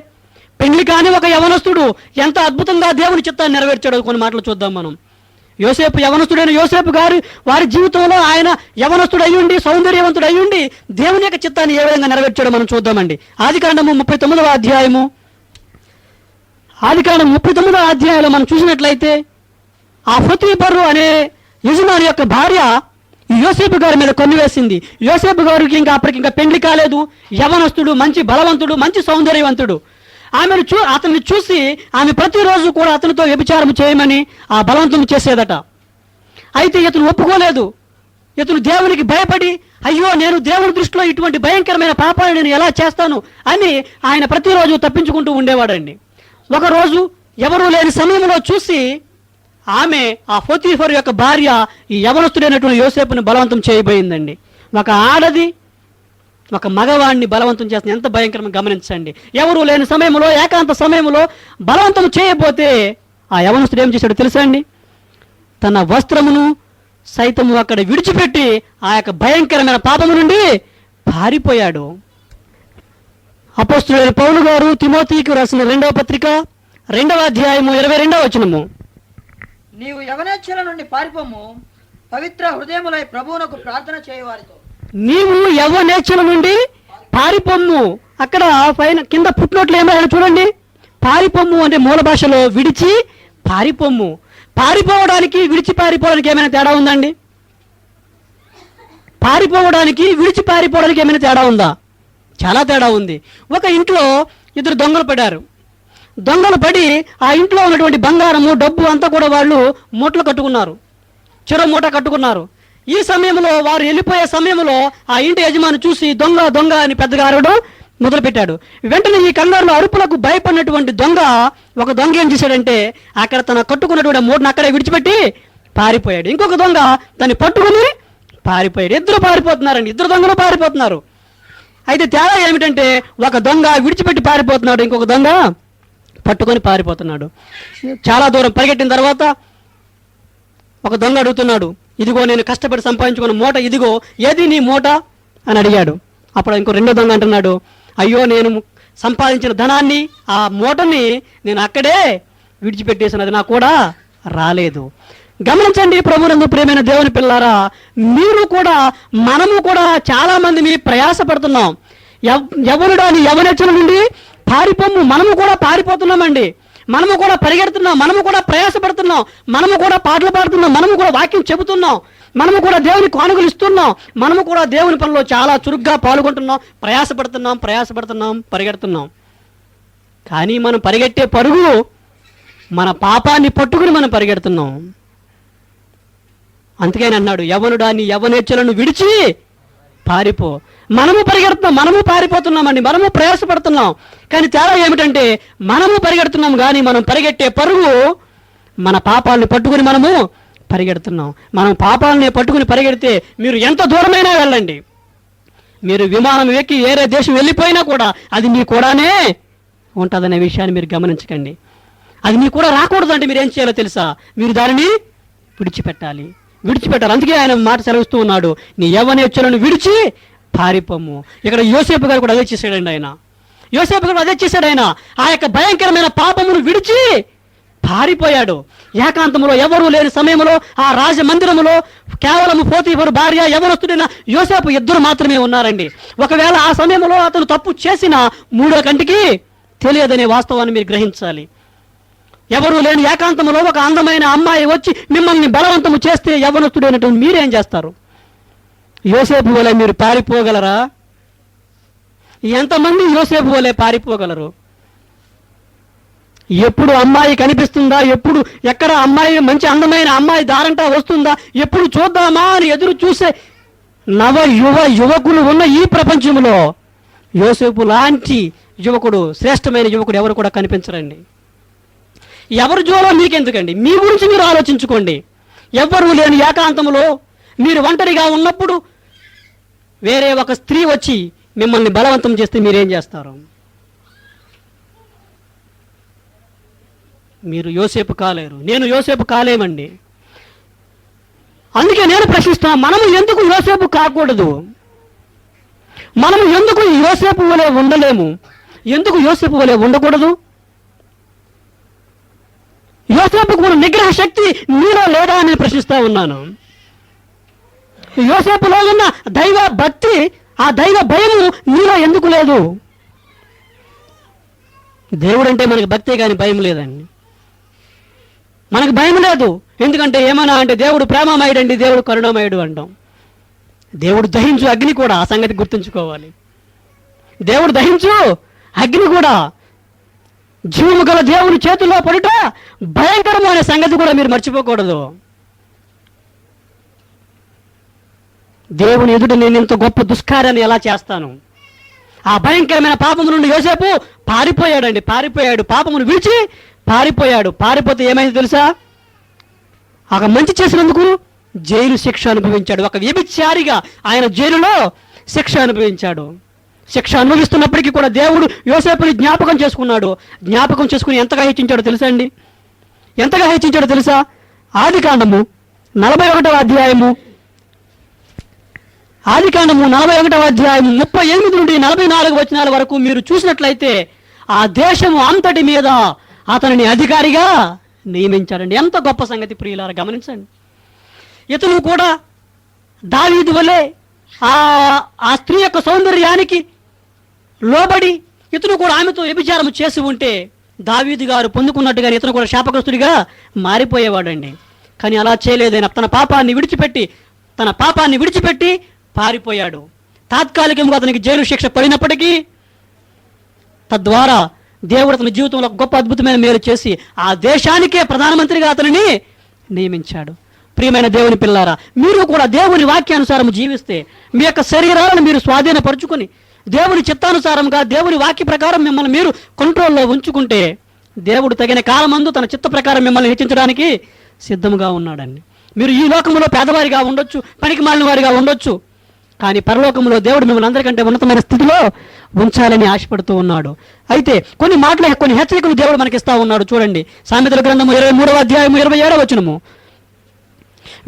పెళ్లి కాని ఒక యవనస్తుడు ఎంత అద్భుతంగా దేవుని చిత్తాన్ని నెరవేర్చాడో కొన్ని మాటలు చూద్దాం మనం. యవనస్తుడైన యోసేపు గారు వారి జీవితంలో ఆయన యవనస్తుడు అయ్యుండి, సౌందర్యవంతుడు అయ్యుండి దేవుని యొక్క చిత్తాన్ని ఏ విధంగా నెరవేర్చాడో మనం చూద్దామండి. ఆదికాండము 39వ అధ్యాయంలో మనం చూసినట్లయితే ఆ పొతీఫరు అనే యజమాని యొక్క భార్య యోసేపు గారి మీద కొన్నివేసింది. యోసేపు గారికి అప్పటికి పెండ్లి కాలేదు. యవనస్తుడు, మంచి బలవంతుడు, మంచి సౌందర్యవంతుడు. అతన్ని చూసి ఆమె ప్రతిరోజు కూడా అతనితో వ్యభిచారం చేయమని ఆ బలవంతం చేసేదట. అయితే ఇతను ఒప్పుకోలేదు. ఇతను దేవునికి భయపడి, అయ్యో నేను దేవుని దృష్టిలో ఇటువంటి భయంకరమైన పాపాలను నేను ఎలా చేస్తాను అని ఆయన ప్రతిరోజు తప్పించుకుంటూ ఉండేవాడండి. ఒకరోజు ఎవరూ లేని సమయంలో చూసి ఆమె ఆ పొతీఫరు యొక్క భార్య ఈ యవనస్తుడైనటువంటి యోసేపుని బలవంతం చేయబోయిందండి. ఒక ఆడది ఒక మగవాడిని బలవంతం చేస్తుంది. ఎంత భయంకరంగా గమనించండి. ఎవరు లేని సమయంలో, ఏకాంత సమయంలో బలవంతం చేయబోతే ఆ యవనస్తుడు ఏం చేశాడు తెలుసా అండి? తన వస్త్రమును సైతము అక్కడ విడిచిపెట్టి ఆ యొక్క భయంకరమైన పాపము నుండి పారిపోయాడు. అపోస్తలుడైన పౌలు గారు తిమోతికి రాసిన 2వ పత్రిక 2వ అధ్యాయము 22వ వచనము, నీవు యవనేచ్ఛల నుండి పారిపోము, పవిత్ర హృదయములై ప్రభువునకు ప్రార్థన చేయవారితో. నీవు యవ్వనేచ్ఛల నుండి పారిపొమ్ము. అక్కడ పైన కింద పుట్టినట్లు ఏమైనా చూడండి. పారిపొమ్ము అంటే మూల భాషలో విడిచి పారిపొమ్ము. పారిపోవడానికి విడిచి పారిపోవడానికి ఏమైనా తేడా ఉందండి? పారిపోవడానికి విడిచి పారిపోవడానికి ఏమైనా తేడా ఉందా? చాలా తేడా ఉంది. ఒక ఇంట్లో ఇద్దరు దొంగలు పడారు. దొంగలు పడి ఆ ఇంట్లో ఉన్నటువంటి బంగారము, డబ్బు అంతా కూడా వాళ్ళు మూటలు కట్టుకున్నారు. చెరో మూట కట్టుకున్నారు. ఈ సమయంలో వారు వెళ్ళిపోయే సమయంలో ఆ ఇంటి యజమాని చూసి దొంగ దొంగ అని పెద్దగా అరవడం మొదలుపెట్టాడు. వెంటనే ఈ కంగారులో అరుపులకు భయపడినటువంటి ఒక దొంగ ఏం చేశాడంటే అక్కడ తన కట్టుకున్నటువంటి మూటను అక్కడే విడిచిపెట్టి పారిపోయాడు. ఇంకొక దొంగ దాన్ని పట్టుకుని పారిపోయాడు. ఇద్దరు పారిపోతున్నారండి. ఇద్దరు దొంగలు పారిపోతున్నారు. అయితే తేడా ఏమిటంటే ఒక దొంగ విడిచిపెట్టి పారిపోతున్నాడు, ఇంకొక దొంగ పట్టుకొని పారిపోతున్నాడు. చాలా దూరం పరిగెట్టిన తర్వాత ఒక దొంగ అడుగుతున్నాడు, ఇదిగో నేను కష్టపడి సంపాదించుకున్న మూట ఇదిగో, ఏది నీ మూట అని అడిగాడు. అప్పుడు ఇంకో రెండో దొంగ అంటున్నాడు, అయ్యో నేను సంపాదించిన ధనాన్ని, ఆ మూటని నేను అక్కడే విడిచిపెట్టేసిన, అది నాకు కూడా రాలేదు. గమనించండి ప్రభువునందు ప్రియమైన దేవుని పిల్లారా, మనము కూడా చాలా మంది మీరు ప్రయాసపడుతున్నాం. యవ్వనుడాని యవ్వనేచ్ఛల నుండి పారిపోము. మనము కూడా పారిపోతున్నామండి. మనము కూడా పరిగెడుతున్నాం. మనము కూడా ప్రయాసపడుతున్నాం. మనము కూడా పాటలు పాడుతున్నాం. మనము కూడా వాక్యం చెబుతున్నాం. మనము కూడా దేవుని కానుకలు ఇస్తున్నాం. మనము కూడా దేవుని పనిలో చాలా చురుగ్గా పాల్గొంటున్నాం. ప్రయాసపడుతున్నాం, పరిగెడుతున్నాం. కానీ మనం పరిగెట్టే పరుగు మన పాపాన్ని పట్టుకుని మనం పరిగెడుతున్నాం. అందుకని అన్నాడు, యవ్వనుడాని యవ్వనేచ్ఛలను విడిచి పారిపో. మనము పరిగెడుతున్నాం, మనము పారిపోతున్నామండి, మనము ప్రయాసపడుతున్నాం. కానీ తేడా ఏమిటంటే మనము పరిగెడుతున్నాం కానీ మనం పరిగెట్టే పరుగు మన పాపాలని పట్టుకుని మనము పరిగెడుతున్నాం. మనం పాపాలని పట్టుకుని పరిగెడితే మీరు ఎంత దూరమైనా వెళ్ళండి, మీరు విమానం ఎక్కి వేరే దేశం వెళ్ళిపోయినా కూడా అది మీ కూడానే ఉంటుందనే విషయాన్ని మీరు గమనించకండి. అది మీ కూడా రాకూడదు అంటే మీరు ఏం చేయాలో తెలుసా? మీరు దానిని విడిచిపెట్టాలి. అందుకే ఆయన మాట సెలవిస్తూ ఉన్నాడు, నీ యవ్వనేచ్ఛలను విడిచి పారిపోము. ఇక్కడ యోసేపు గారు కూడా అదే చేశాడండి. ఆయన ఆ యొక్క భయంకరమైన పాపమును విడిచి పారిపోయాడు. ఏకాంతంలో ఎవరూ లేని సమయంలో ఆ రాజమందిరములో కేవలం పోతీఫరు భార్య యవనస్తుడైన యోసేపు ఇద్దరు మాత్రమే ఉన్నారండి. ఒకవేళ ఆ సమయంలో అతను తప్పు చేసిన మూడో కంటికి తెలియదనే వాస్తవాన్ని మీరు గ్రహించాలి. ఎవరు లేని ఏకాంతంలో ఒక అందమైన అమ్మాయి వచ్చి మిమ్మల్ని బలవంతము చేస్తే యవనస్తుడైనటువంటి మీరేం చేస్తారు? యోసేపు వలె మీరు పారిపోగలరా? ఎంతమంది యోసేపు వలె పారిపోగలరు? ఎప్పుడు అమ్మాయి కనిపిస్తుందా, ఎప్పుడు ఎక్కడ అమ్మాయి మంచి అందమైన అమ్మాయి దారంటా వస్తుందా, ఎప్పుడు చూద్దామా అని ఎదురు చూసే యువకులు ఉన్న ఈ ప్రపంచంలో యోసేపు లాంటి యువకుడు, శ్రేష్టమైన యువకుడు ఎవరు కూడా కనిపించరండి. ఎవరి జోలో మీకెందుకండి? మీ గురించి మీరు ఆలోచించుకోండి. ఎవ్వరూ లేని ఏకాంతంలో మీరు ఒంటరిగా ఉన్నప్పుడు వేరే ఒక స్త్రీ వచ్చి మిమ్మల్ని బలవంతం చేస్తే మీరేం చేస్తారు? మీరు యోసేపు కాలేరు, నేను యోసేపు కాలేమండి. అందుకే నేను ప్రశ్నిస్తున్నా, మనము ఎందుకు యోసేపు కాకూడదు? మనము ఎందుకు యోసేపు వలె ఉండలేము? ఎందుకు యోసేపు వలె ఉండకూడదు? యోసేపుకు ఉన్న నిగ్రహ శక్తి మీలో లేదా అని ప్రశ్నిస్తా ఉన్నాను. యోసేపులో ఉన్న దైవ భక్తి, ఆ దైవ భయము మీలో ఎందుకు లేదు? దేవుడు అంటే మనకి భక్తే కానీ భయం లేదండి. మనకు భయం లేదు. ఎందుకంటే ఏమన్నా అంటే దేవుడు ప్రేమమయుడు అండి, దేవుడు కరుణమయుడు అంటాం. దేవుడు దహించు అగ్ని కూడా, ఆ సంగతి గుర్తుంచుకోవాలి. దేవుడు దహించు అగ్ని కూడా జీవము గల దేవుని చేతుల్లో పడుట భయంకరము అనే సంగతి కూడా మీరు మర్చిపోకూడదు. దేవుని ఎదుట నేను ఇంత గొప్ప దుష్కార్యాన్ని ఎలా చేస్తాను? ఆ భయంకరమైన పాపము నుండి యోసేపు పారిపోయాడండి. పాపమును విడిచి పారిపోయాడు. పారిపోతే ఏమైంది తెలుసా? ఒక మంచి చేసినందుకు జైలు శిక్ష అనుభవించాడు. ఒక వ్యభిచారిగా ఆయన జైలులో శిక్ష అనుభవించాడు. శిక్ష అనుభవిస్తున్నప్పటికీ కూడా దేవుడు యోసేపుని జ్ఞాపకం చేసుకుని ఎంతగా హెచ్చించాడో తెలుసా అండి? ఎంతగా హెచ్చించాడో తెలుసా? ఆదికాండము 41వ అధ్యాయము 38 నుండి 44 వచనాల వరకు మీరు చూసినట్లయితే ఆ దేశము అంతటి మీద అతనిని అధికారిగా నియమించాడండి. ఎంత గొప్ప సంగతి ప్రియులారా, గమనించండి. ఇతను కూడా దావీదు వలె ఆ స్త్రీ యొక్క సౌందర్యానికి లోబడి ఇతను కూడా ఆమెతో వ్యభిచారం చేసి ఉంటే దావీదు గారు పొందుకున్నట్టుగా ఇతను కూడా శాపగ్రస్తుడిగా మారిపోయేవాడండి. కానీ అలా చేయలేదని తన పాపాన్ని విడిచిపెట్టి పారిపోయాడు. తాత్కాలికంగా అతనికి జైలు శిక్ష పడినప్పటికీ తద్వారా దేవుడు అతని జీవితంలో గొప్ప అద్భుతమైన మేలు చేసి ఆ దేశానికే ప్రధానమంత్రిగా అతనిని నియమించాడు. ప్రియమైన దేవుని పిల్లారా, మీరు కూడా దేవుని వాక్యానుసారం జీవిస్తే, మీ యొక్క శరీరాలను మీరు స్వాధీనపరుచుకొని దేవుని చిత్తానుసారంగా దేవుని వాక్య ప్రకారం మిమ్మల్ని మీరు కంట్రోల్లో ఉంచుకుంటే దేవుడు తగిన కాలమందు తన చిత్త ప్రకారం మిమ్మల్ని హెచ్చించడానికి సిద్ధంగా ఉన్నాడండి. మీరు ఈ లోకంలో పేదవారిగా ఉండొచ్చు, పనికి మాలిన వారిగా ఉండొచ్చు, కానీ పరలోకంలో దేవుడు మిమ్మల్ని అందరికంటే ఉన్నతమైన స్థితిలో ఉంచాలని ఆశపడుతూ ఉన్నాడు. అయితే కొన్ని హెచ్చరికలు దేవుడు మనకి ఇస్తా ఉన్నాడు. చూడండి, సామెతల గ్రంథము 23వ అధ్యాయము 27వ వచనము.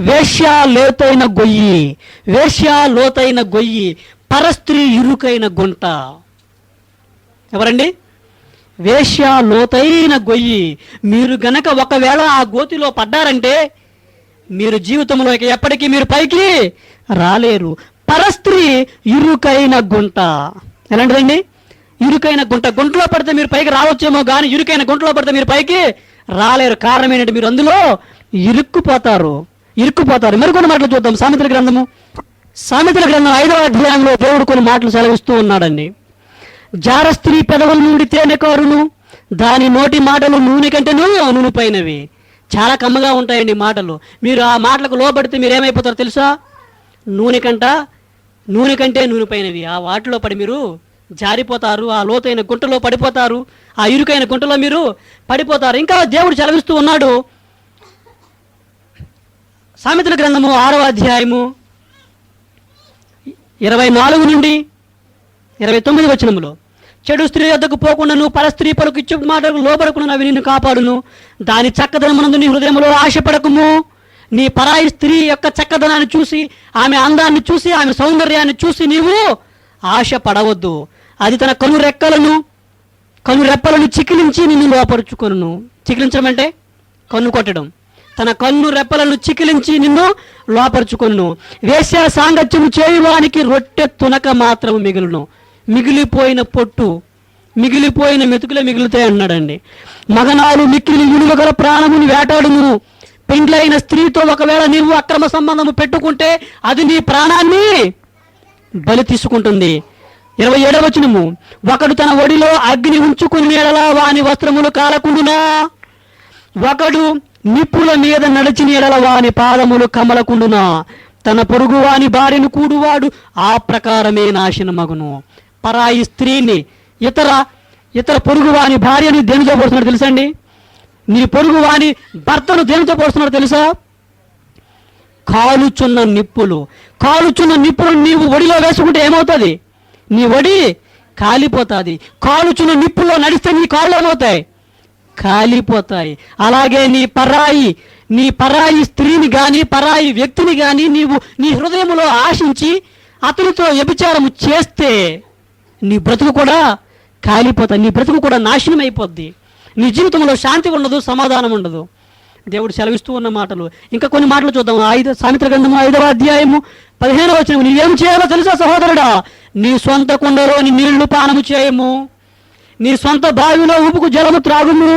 వేశ్య లోతైన గొయ్యి, పరస్త్రీ ఇరుకైన గుంట. ఎవరండి? వేశ్య లోతైన గొయ్యి. మీరు గనక ఒకవేళ ఆ గోతిలో పడ్డారంటే మీరు జీవితంలో ఎప్పటికీ మీరు పైకి రాలేరు. పరస్త్రీ ఇరుకైన గుంట. ఎలాంటిదండి? ఇరుకైన గుంట. గుంటలో పడితే మీరు పైకి రావచ్చేమో కానీ ఇరుకైన గుంటలో పడితే మీరు పైకి రాలేరు. కారణం ఏంటంటే మీరు అందులో ఇరుక్కుపోతారు. మరికొన్ని మాటలు చూద్దాం. సామెతల గ్రంథం 5వ అధ్యాయంలో దేవుడు కొన్ని మాటలు సెలవిస్తూ ఉన్నాడండి. జార స్త్రీ పెదవుల నుండి తేనె కారును, దాని నోటి మాటలు నూనె కంటేనూ నూనెపైనవి. చాలా కమ్మగా ఉంటాయండి మాటలు. మీరు ఆ మాటలకు లోబడితే మీరు ఏమైపోతారో తెలుసా? నూనె కంటే నూనెపైనవి. ఆ వాటిలో పడి మీరు జారిపోతారు. ఆ లోతైన గుంటలో పడిపోతారు. ఆ ఇరుకైన గుంటలో మీరు పడిపోతారు. ఇంకా దేవుడు సెలవిస్తూ ఉన్నాడు. సామెతల గ్రంథము 6వ అధ్యాయము 24 నుండి 29 వచనములో, చెడు స్త్రీ వద్దకు పోకుండా నువ్వు పరస్త్రీ పలుకు ఇచ్చు మాటలకు లోబడకుండా అవి నిన్ను కాపాడును. దాని చక్కదనమునందు నీ హృదయంలో ఆశపడకుము. నీ పరాయి స్త్రీ యొక్క చక్కదనాన్ని చూసి, ఆమె అందాన్ని చూసి, ఆమె సౌందర్యాన్ని చూసి నీవు ఆశపడవద్దు. అది తన కన్ను రెప్పలను చికిలించి నిన్ను లోపరుచుకొను. చికిలించడం అంటే కన్ను కొట్టడం. తన కన్ను రెప్పలను చికిలించి నిన్ను లోపరుచుకొను. వేశ్య సాంగత్యము చేయువానికి రొట్టె తునక మాత్రం మిగులును. మిగిలిపోయిన పొట్టు, మిగిలిపోయిన మెతుకులే మిగులుతాయి అన్నాడండి. మగనాలు మిక్కిలి విలువ గల ప్రాణముని వేటాడును. పెండ్లైన స్త్రీతో ఒకవేళ నీవు అక్రమ సంబంధము పెట్టుకుంటే అది నీ ప్రాణాన్ని బలి తీసుకుంటుంది. 27వ వచనము, ఒకడు తన ఒడిలో అగ్ని ఉంచుకుని ఎడల వాని వస్త్రములు కాలకుండునా, ఒకడు నిప్పుల మీద నడిచిన ఎడల వాని పాదములు కమలకుండునా, తన పొరుగు వాని భార్యను కూడువాడు ఆ ప్రకారమే నాశనమగును. పరాయి స్త్రీని, ఇతర పొరుగు వాని భార్యని దేనితో పోస్తున్నాడు తెలుసండి? నీ పొరుగు వాని భర్తను దేనితో పోస్తున్నాడు తెలుసా? కాలుచున్న నిప్పులు నీవు ఒడిలో వేసుకుంటే ఏమవుతుంది? నీ ఒడి కాలిపోతుంది. కాలుచున్న నిప్పుల్లో నడిస్తే నీ కాళ్ళు ఏమవుతాయి? కాలిపోతాయి. అలాగే నీ పరాయి స్త్రీని కానీ పరాయి వ్యక్తిని కానీ నీవు నీ హృదయంలో ఆశించి అతనితో వ్యభిచారము చేస్తే నీ బ్రతుకు కూడా కాలిపోతాయి. నీ బ్రతుకు కూడా నాశనం అయిపోద్ది. నీ జీవితంలో శాంతి ఉండదు, సమాధానం ఉండదు. దేవుడు సెలవిస్తూ ఉన్న మాటలు. ఇంకా కొన్ని మాటలు చూద్దాం. సామెతల గ్రంథము 5వ అధ్యాయము 15వ వచనం, నీవేం చేయాలో తెలుసా సహోదరుడా? నీ సొంత కుండలోని నీళ్లు పానము చేయము, నీ సొంత బావిలో ఉపుకు జలము త్రాగుము,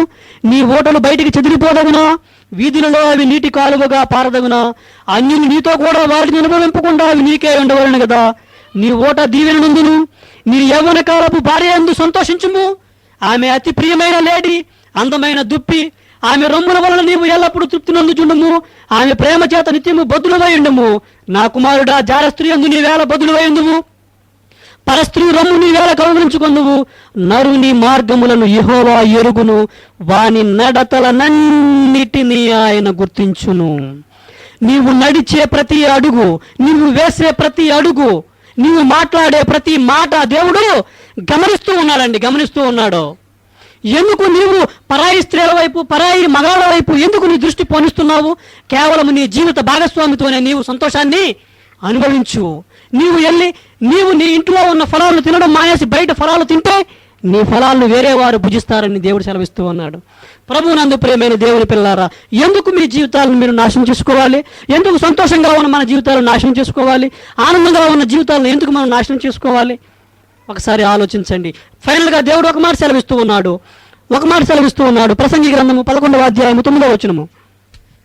నీ ఓటలు బయటికి చెదిరిపోదగునా, వీధులలో అవి నీటి కాలువగా పారదగునా, అన్యులు నీతో కూడా వాటిని అనుభవింపకుండా అవి నీకే ఉండవలను కదా. నీ ఓట దీవెన నందును, నీ యవ్వన కాలపు భార్య యందు సంతోషించుము. ఆమె అతి ప్రియమైన లేడి, అందమైన దుప్పి, ఆమె రొమ్ముల వలన నీవు ఎల్లప్పుడూ తృప్తి నందుచుండము. ఆమె ప్రేమ చేత నిత్యము బదులువై ఉండము. నా కుమారుడా, జార స్త్రీ అందు నీ వేళ బదులువై ఉండుము, పరస్త్రీ రొమ్ము నీ వేళ కౌగులించుకొందువు. నరుని మార్గములను యెహోవా ఎరుగును, వాని నడతలనన్నిటినీ ఆయన గుర్తించును. నీవు నడిచే ప్రతి అడుగు, నీవు వేసే ప్రతి అడుగు, నీవు మాట్లాడే ప్రతి మాట దేవుడు గమనిస్తూ ఉన్నాడు. ఎందుకు నీవు పరాయి స్త్రీల వైపు, పరాయి మగాళ్ళ వైపు ఎందుకు నీ దృష్టి పోనిస్తున్నావు? కేవలం నీ జీవిత భాగస్వామితోనే నీవు సంతోషాన్ని అనుభవించు. నీవు నీ ఇంట్లో ఉన్న ఫలాలను తినడం మానేసి బయట ఫలాలు తింటే నీ ఫలాలను వేరే వారు భుజిస్తారని దేవుడు సెలవిస్తూ ఉన్నాడు. ప్రభువునందు ప్రియమైన దేవుని పిల్లారా, ఎందుకు మీ జీవితాలను మీరు నాశనం చేసుకోవాలి? ఎందుకు సంతోషంగా ఉన్న మన జీవితాలను నాశనం చేసుకోవాలి? ఆనందంగా ఉన్న జీవితాలను ఎందుకు మనం నాశనం చేసుకోవాలి? ఒకసారి ఆలోచించండి. ఫైనల్గా దేవుడు ఒక మాట సెలవిస్తూ ఉన్నాడు. ప్రసంగి గ్రంథము 11వ అధ్యాయము 9వ వచనము,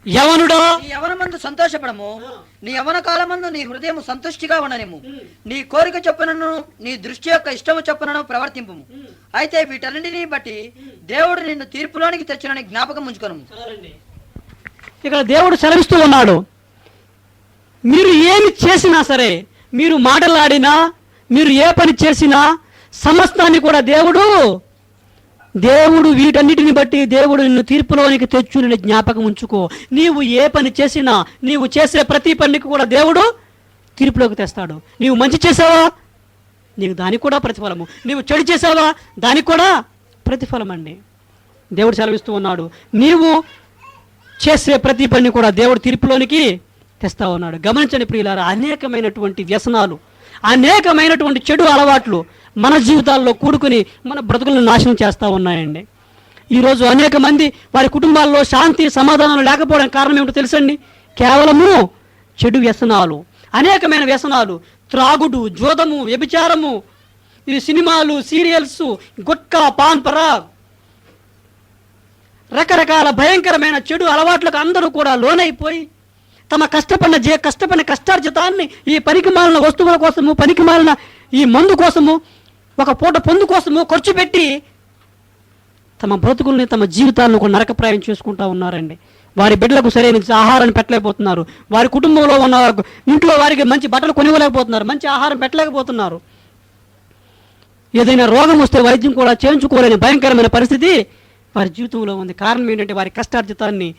యవనుడా, నీ యవనమందు సంతోషపడము, నీ యవన కాలమందు నీ హృదయం సంతుష్టిగా ఉండనేము, నీ కోరిక చొప్పునను నీ దృష్టి యొక్క ఇష్టము చొప్పునను ప్రవర్తింపుము. అయితే వీటన్నిటిని బట్టి దేవుడు నిన్ను తీర్పులోనికి తెచ్చునని జ్ఞాపకం ఉంచుకొనుము. ఇక్కడ దేవుడు సెలవిస్తూ ఉన్నాడు, మీరు ఏమి చేసినా సరే, మీరు మాటలాడినా, మీరు ఏ పని చేసినా సమస్తాన్ని కూడా దేవుడు వీటన్నిటిని బట్టి దేవుడు నిన్ను తీర్పులోనికి తెచ్చుని జ్ఞాపకం ఉంచుకో. నీవు ఏ పని చేసినా, నీవు చేసే ప్రతి పనికి కూడా దేవుడు తీర్పులోకి తెస్తాడు. నీవు మంచి చేసావా, నీకు దానికి కూడా ప్రతిఫలము. నీవు చెడు చేసావా, దానికి కూడా ప్రతిఫలం అండి. దేవుడు సెలవిస్తూ ఉన్నాడు, నీవు చేసే ప్రతి పని కూడా దేవుడు తీర్పులోనికి తెస్తా ఉన్నాడు. గమనించండి ప్రియులారా, అనేకమైనటువంటి వ్యసనాలు, అనేకమైనటువంటి చెడు అలవాట్లు మన జీవితాల్లో కూడుకుని మన బ్రతుకులను నాశనం చేస్తూ ఉన్నాయండి. ఈరోజు అనేక మంది వారి కుటుంబాల్లో శాంతి సమాధానం లేకపోవడానికి కారణం ఏమిటో తెలుసండి? కేవలము చెడు వ్యసనాలు, అనేకమైన వ్యసనాలు, త్రాగుడు, జోదము, వ్యభిచారము, ఇది సినిమాలు, సీరియల్స్, గుట్కా, పాన్ పరాగ్, రకరకాల భయంకరమైన చెడు అలవాట్లకు అందరూ కూడా లోనైపోయి తమ కష్టపడిన కష్టార్జితాన్ని ఈ పనికిమాలిన వస్తువుల కోసము, పనికిమాలిన ఈ మందు కోసము, ఒక పూట పొందు కోసము ఖర్చు పెట్టి తమ బ్రతుకుల్ని, తమ జీవితాలను ఒక నరకప్రాయం చేసుకుంటూ ఉన్నారండి. వారి బిడ్డలకు సరైన ఆహారాన్ని పెట్టలేకపోతున్నారు. వారి కుటుంబంలో ఉన్న ఇంట్లో వారికి మంచి బట్టలు కొనివ్వలేకపోతున్నారు, మంచి ఆహారం పెట్టలేకపోతున్నారు. ఏదైనా రోగం వస్తే వైద్యం కూడా చేయించుకోలేని భయంకరమైన పరిస్థితి వారి జీవితంలో ఉంది. కారణం ఏంటంటే వారి కష్టార్జితాన్ని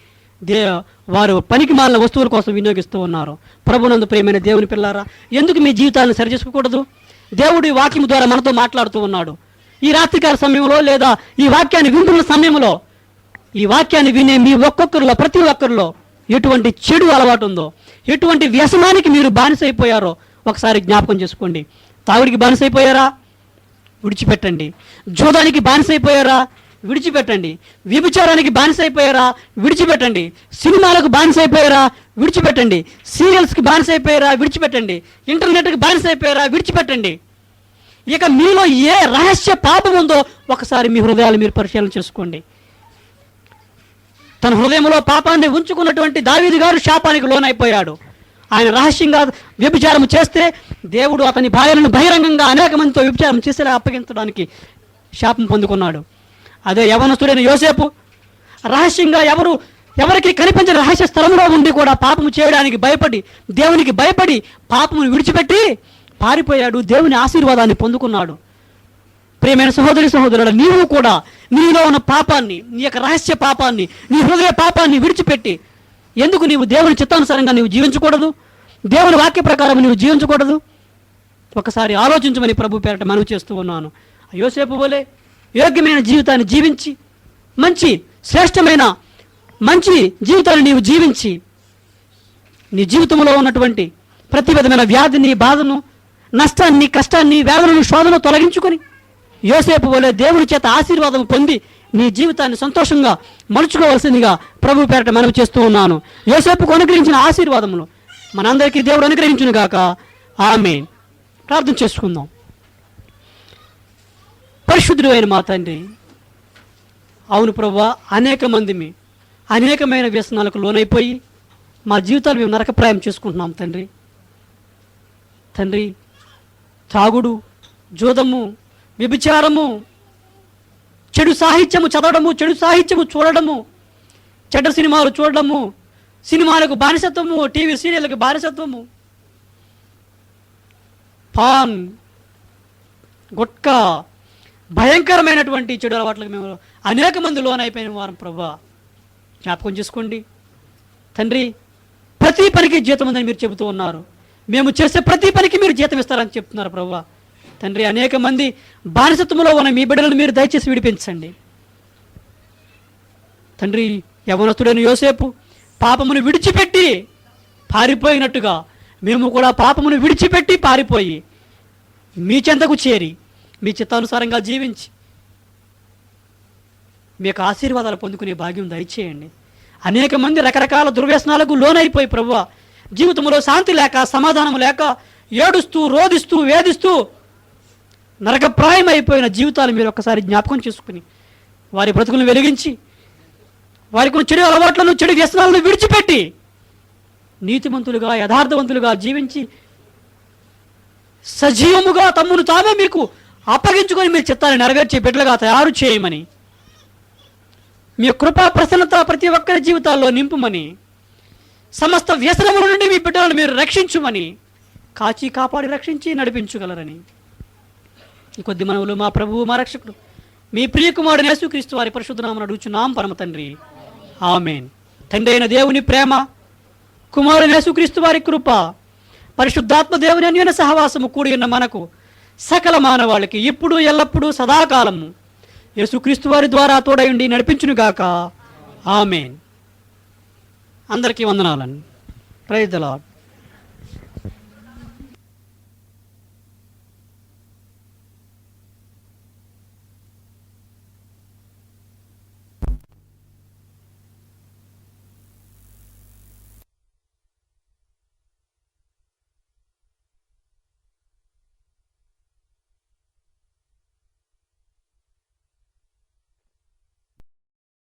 వారు పనికి మాలిన వస్తువుల కోసం వినియోగిస్తూ ఉన్నారు. ప్రభునందు ప్రియమైన దేవుని పిల్లారా, ఎందుకు మీ జీవితాన్ని సరిచేసుకోకూడదు? దేవుడు ఈ వాక్యం ద్వారా మనతో మాట్లాడుతూ ఉన్నాడు. ఈ రాత్రికాల సమయంలో లేదా ఈ వాక్యాన్ని వింటున్న సమయంలో ఈ వాక్యాన్ని వినే మీ ఒక్కొక్కరిలో, ప్రతి ఒక్కరిలో ఎటువంటి చెడు అలవాటు ఉందో, ఎటువంటి వ్యసనానికి మీరు బానిసైపోయారో ఒకసారి జ్ఞాపకం చేసుకోండి. తాగుడికి బానిసైపోయారా? విడిచిపెట్టండి. జూదానికి బానిసైపోయారా? విడిచిపెట్టండి. వ్యభిచారానికి బానిసైపోయారా? విడిచిపెట్టండి. సినిమాలకు బానిసైపోయారా? విడిచిపెట్టండి. సీరియల్స్కి బానిసైపోయారా? విడిచిపెట్టండి. ఇంటర్నెట్కి బానిసైపోయారా? విడిచిపెట్టండి. ఇక మీలో ఏ రహస్య పాపం ఉందో ఒకసారి మీ హృదయాలు మీరు పరిశీలన చేసుకోండి. తన హృదయంలో పాపాన్ని ఉంచుకున్నటువంటి దావీదు గారు శాపానికి లోనైపోయాడు. ఆయన రహస్యంగా వ్యభిచారం చేస్తే దేవుడు అతని భార్యలను బహిరంగంగా అనేక మందితో వ్యభిచారం చేసేలా అప్పగించడానికి శాపం పొందుకున్నాడు. అదే యవనస్తుడైన యోసేపు రహస్యంగా ఎవరికి కనిపించని రహస్య స్థలంలో ఉండి కూడా పాపము చేయడానికి భయపడి, దేవునికి భయపడి పాపమును విడిచిపెట్టి పారిపోయాడు. దేవుని ఆశీర్వాదాన్ని పొందుకున్నాడు. ప్రియమైన సహోదరుడు, నీవు కూడా నీలో ఉన్న పాపాన్ని, నీ యొక్క రహస్య పాపాన్ని, నీ హృదయ పాపాన్ని విడిచిపెట్టి ఎందుకు నీవు దేవుని చిత్తానుసారంగా నీవు జీవించకూడదు? దేవుని వాక్య ప్రకారం నీవు జీవించకూడదు? ఒకసారి ఆలోచించమని ప్రభు పేరట మనవి చేస్తూ ఉన్నాను. యోసేపు వలె యోగ్యమైన జీవితాన్ని జీవించి, శ్రేష్టమైన మంచి జీవితాన్ని నీవు జీవించి, నీ జీవితంలో ఉన్నటువంటి ప్రతి విధమైన వ్యాధిని, బాధను, నష్టాన్ని, కష్టాన్ని, వేదనను, శోధనను తొలగించుకొని యోసేపు వలె దేవుని చేత ఆశీర్వాదం పొంది నీ జీవితాన్ని సంతోషంగా మలుచుకోవాల్సిందిగా ప్రభు పేరట మనవి చేస్తూ ఉన్నాను. యోసేపుకు అనుగ్రహించిన ఆశీర్వాదములు మనందరికీ దేవుడు అనుగ్రహించును గాక. ఆమేన్. ప్రార్థన చేసుకుందాం. పరిశుద్ధుడు అయిన మా తండ్రి, అవును ప్రభువా, అనేకమైన వ్యసనాలకు లోనైపోయి మా జీవితాలు మేము నరకప్రాయం చేసుకుంటున్నాం తండ్రి. తాగుడు, జూదము, వ్యభిచారము, చెడు సాహిత్యము చదవడము, చెడు సాహిత్యము చూడడము, చెడ్డ సినిమాలు చూడడము, సినిమాలకు బానిసత్వము, టీవీ సీరియళ్ళకి బానిసత్వము, పాన్, గుట్కా, భయంకరమైనటువంటి చెడు అలవాట్లకు మేము అనేక మంది లోనైపోయిన వారం ప్రభువా, జ్ఞాపకం చేసుకోండి తండ్రి. ప్రతి పనికి జీతం ఉందని మీరు చెబుతూ ఉన్నారు. మేము చేసే ప్రతి పనికి మీరు జీతం ఇస్తారని చెప్తున్నారు ప్రభువా. తండ్రి, అనేక మంది బానిసత్వంలో ఉన్న మీ బిడ్డలను మీరు దయచేసి విడిపించండి తండ్రి. యవనస్తుడైన యోసేపు పాపమును విడిచిపెట్టి పారిపోయినట్టుగా మేము కూడా పాపమును విడిచిపెట్టి పారిపోయి మీ చెంతకు చేరి మీ చిత్తానుసారంగా జీవించి మీ యొక్క ఆశీర్వాదాలు పొందుకునే భాగ్యం దయచేయండి. అనేక మంది రకరకాల దుర్వ్యసనాలకు లోనైపోయి ప్రభువా, జీవితంలో శాంతి లేక, సమాధానం లేక, ఏడుస్తూ, రోధిస్తూ, వేధిస్తూ నరకప్రాయం అయిపోయిన జీవితాలు మీరు ఒక్కసారి జ్ఞాపకం చేసుకుని వారి బ్రతుకులను వెలిగించి వారికి ఉన్న చెడు అలవాట్లను, చెడు వ్యసనాలను విడిచిపెట్టి నీతిమంతులుగా, యథార్థవంతులుగా జీవించి సజీవముగా తమ్మును తామే మీకు అప్పగించుకొని మీ చిత్తాన్ని నెరవేర్చే బిడ్డలుగా తయారు చేయమని, మీ కృపా ప్రసన్నత ప్రతి ఒక్కరి జీవితాల్లో నింపుమని, సమస్త వ్యసనముల నుండి మీ బిడ్డలను మీరు రక్షించుమని, కాచి కాపాడి రక్షించి నడిపించగలరని ఈ కొద్ది మనవులు మా ప్రభువు, మా రక్షకుడు, మీ ప్రియకుమారుడు యేసుక్రీస్తు వారి పరిశుద్ధ నామమున అడుగుచున్నాం పరమ తండ్రి. ఆమేన్. తండ్రి అయిన దేవుని ప్రేమ, కుమారుడు యేసుక్రీస్తు వారి కృప, పరిశుద్ధాత్మ దేవుని అన్యోన్య సహవాసము కూడి ఉన్న మనకు సకల మానవాళికి ఇప్పుడు ఎల్లప్పుడూ సదాకాలము యేసుక్రీస్తు వారి ద్వారా తోడయుండి నడిపించునుగాక. ఆమేన్. అందరికీ వందనాలండి. Praise the lord.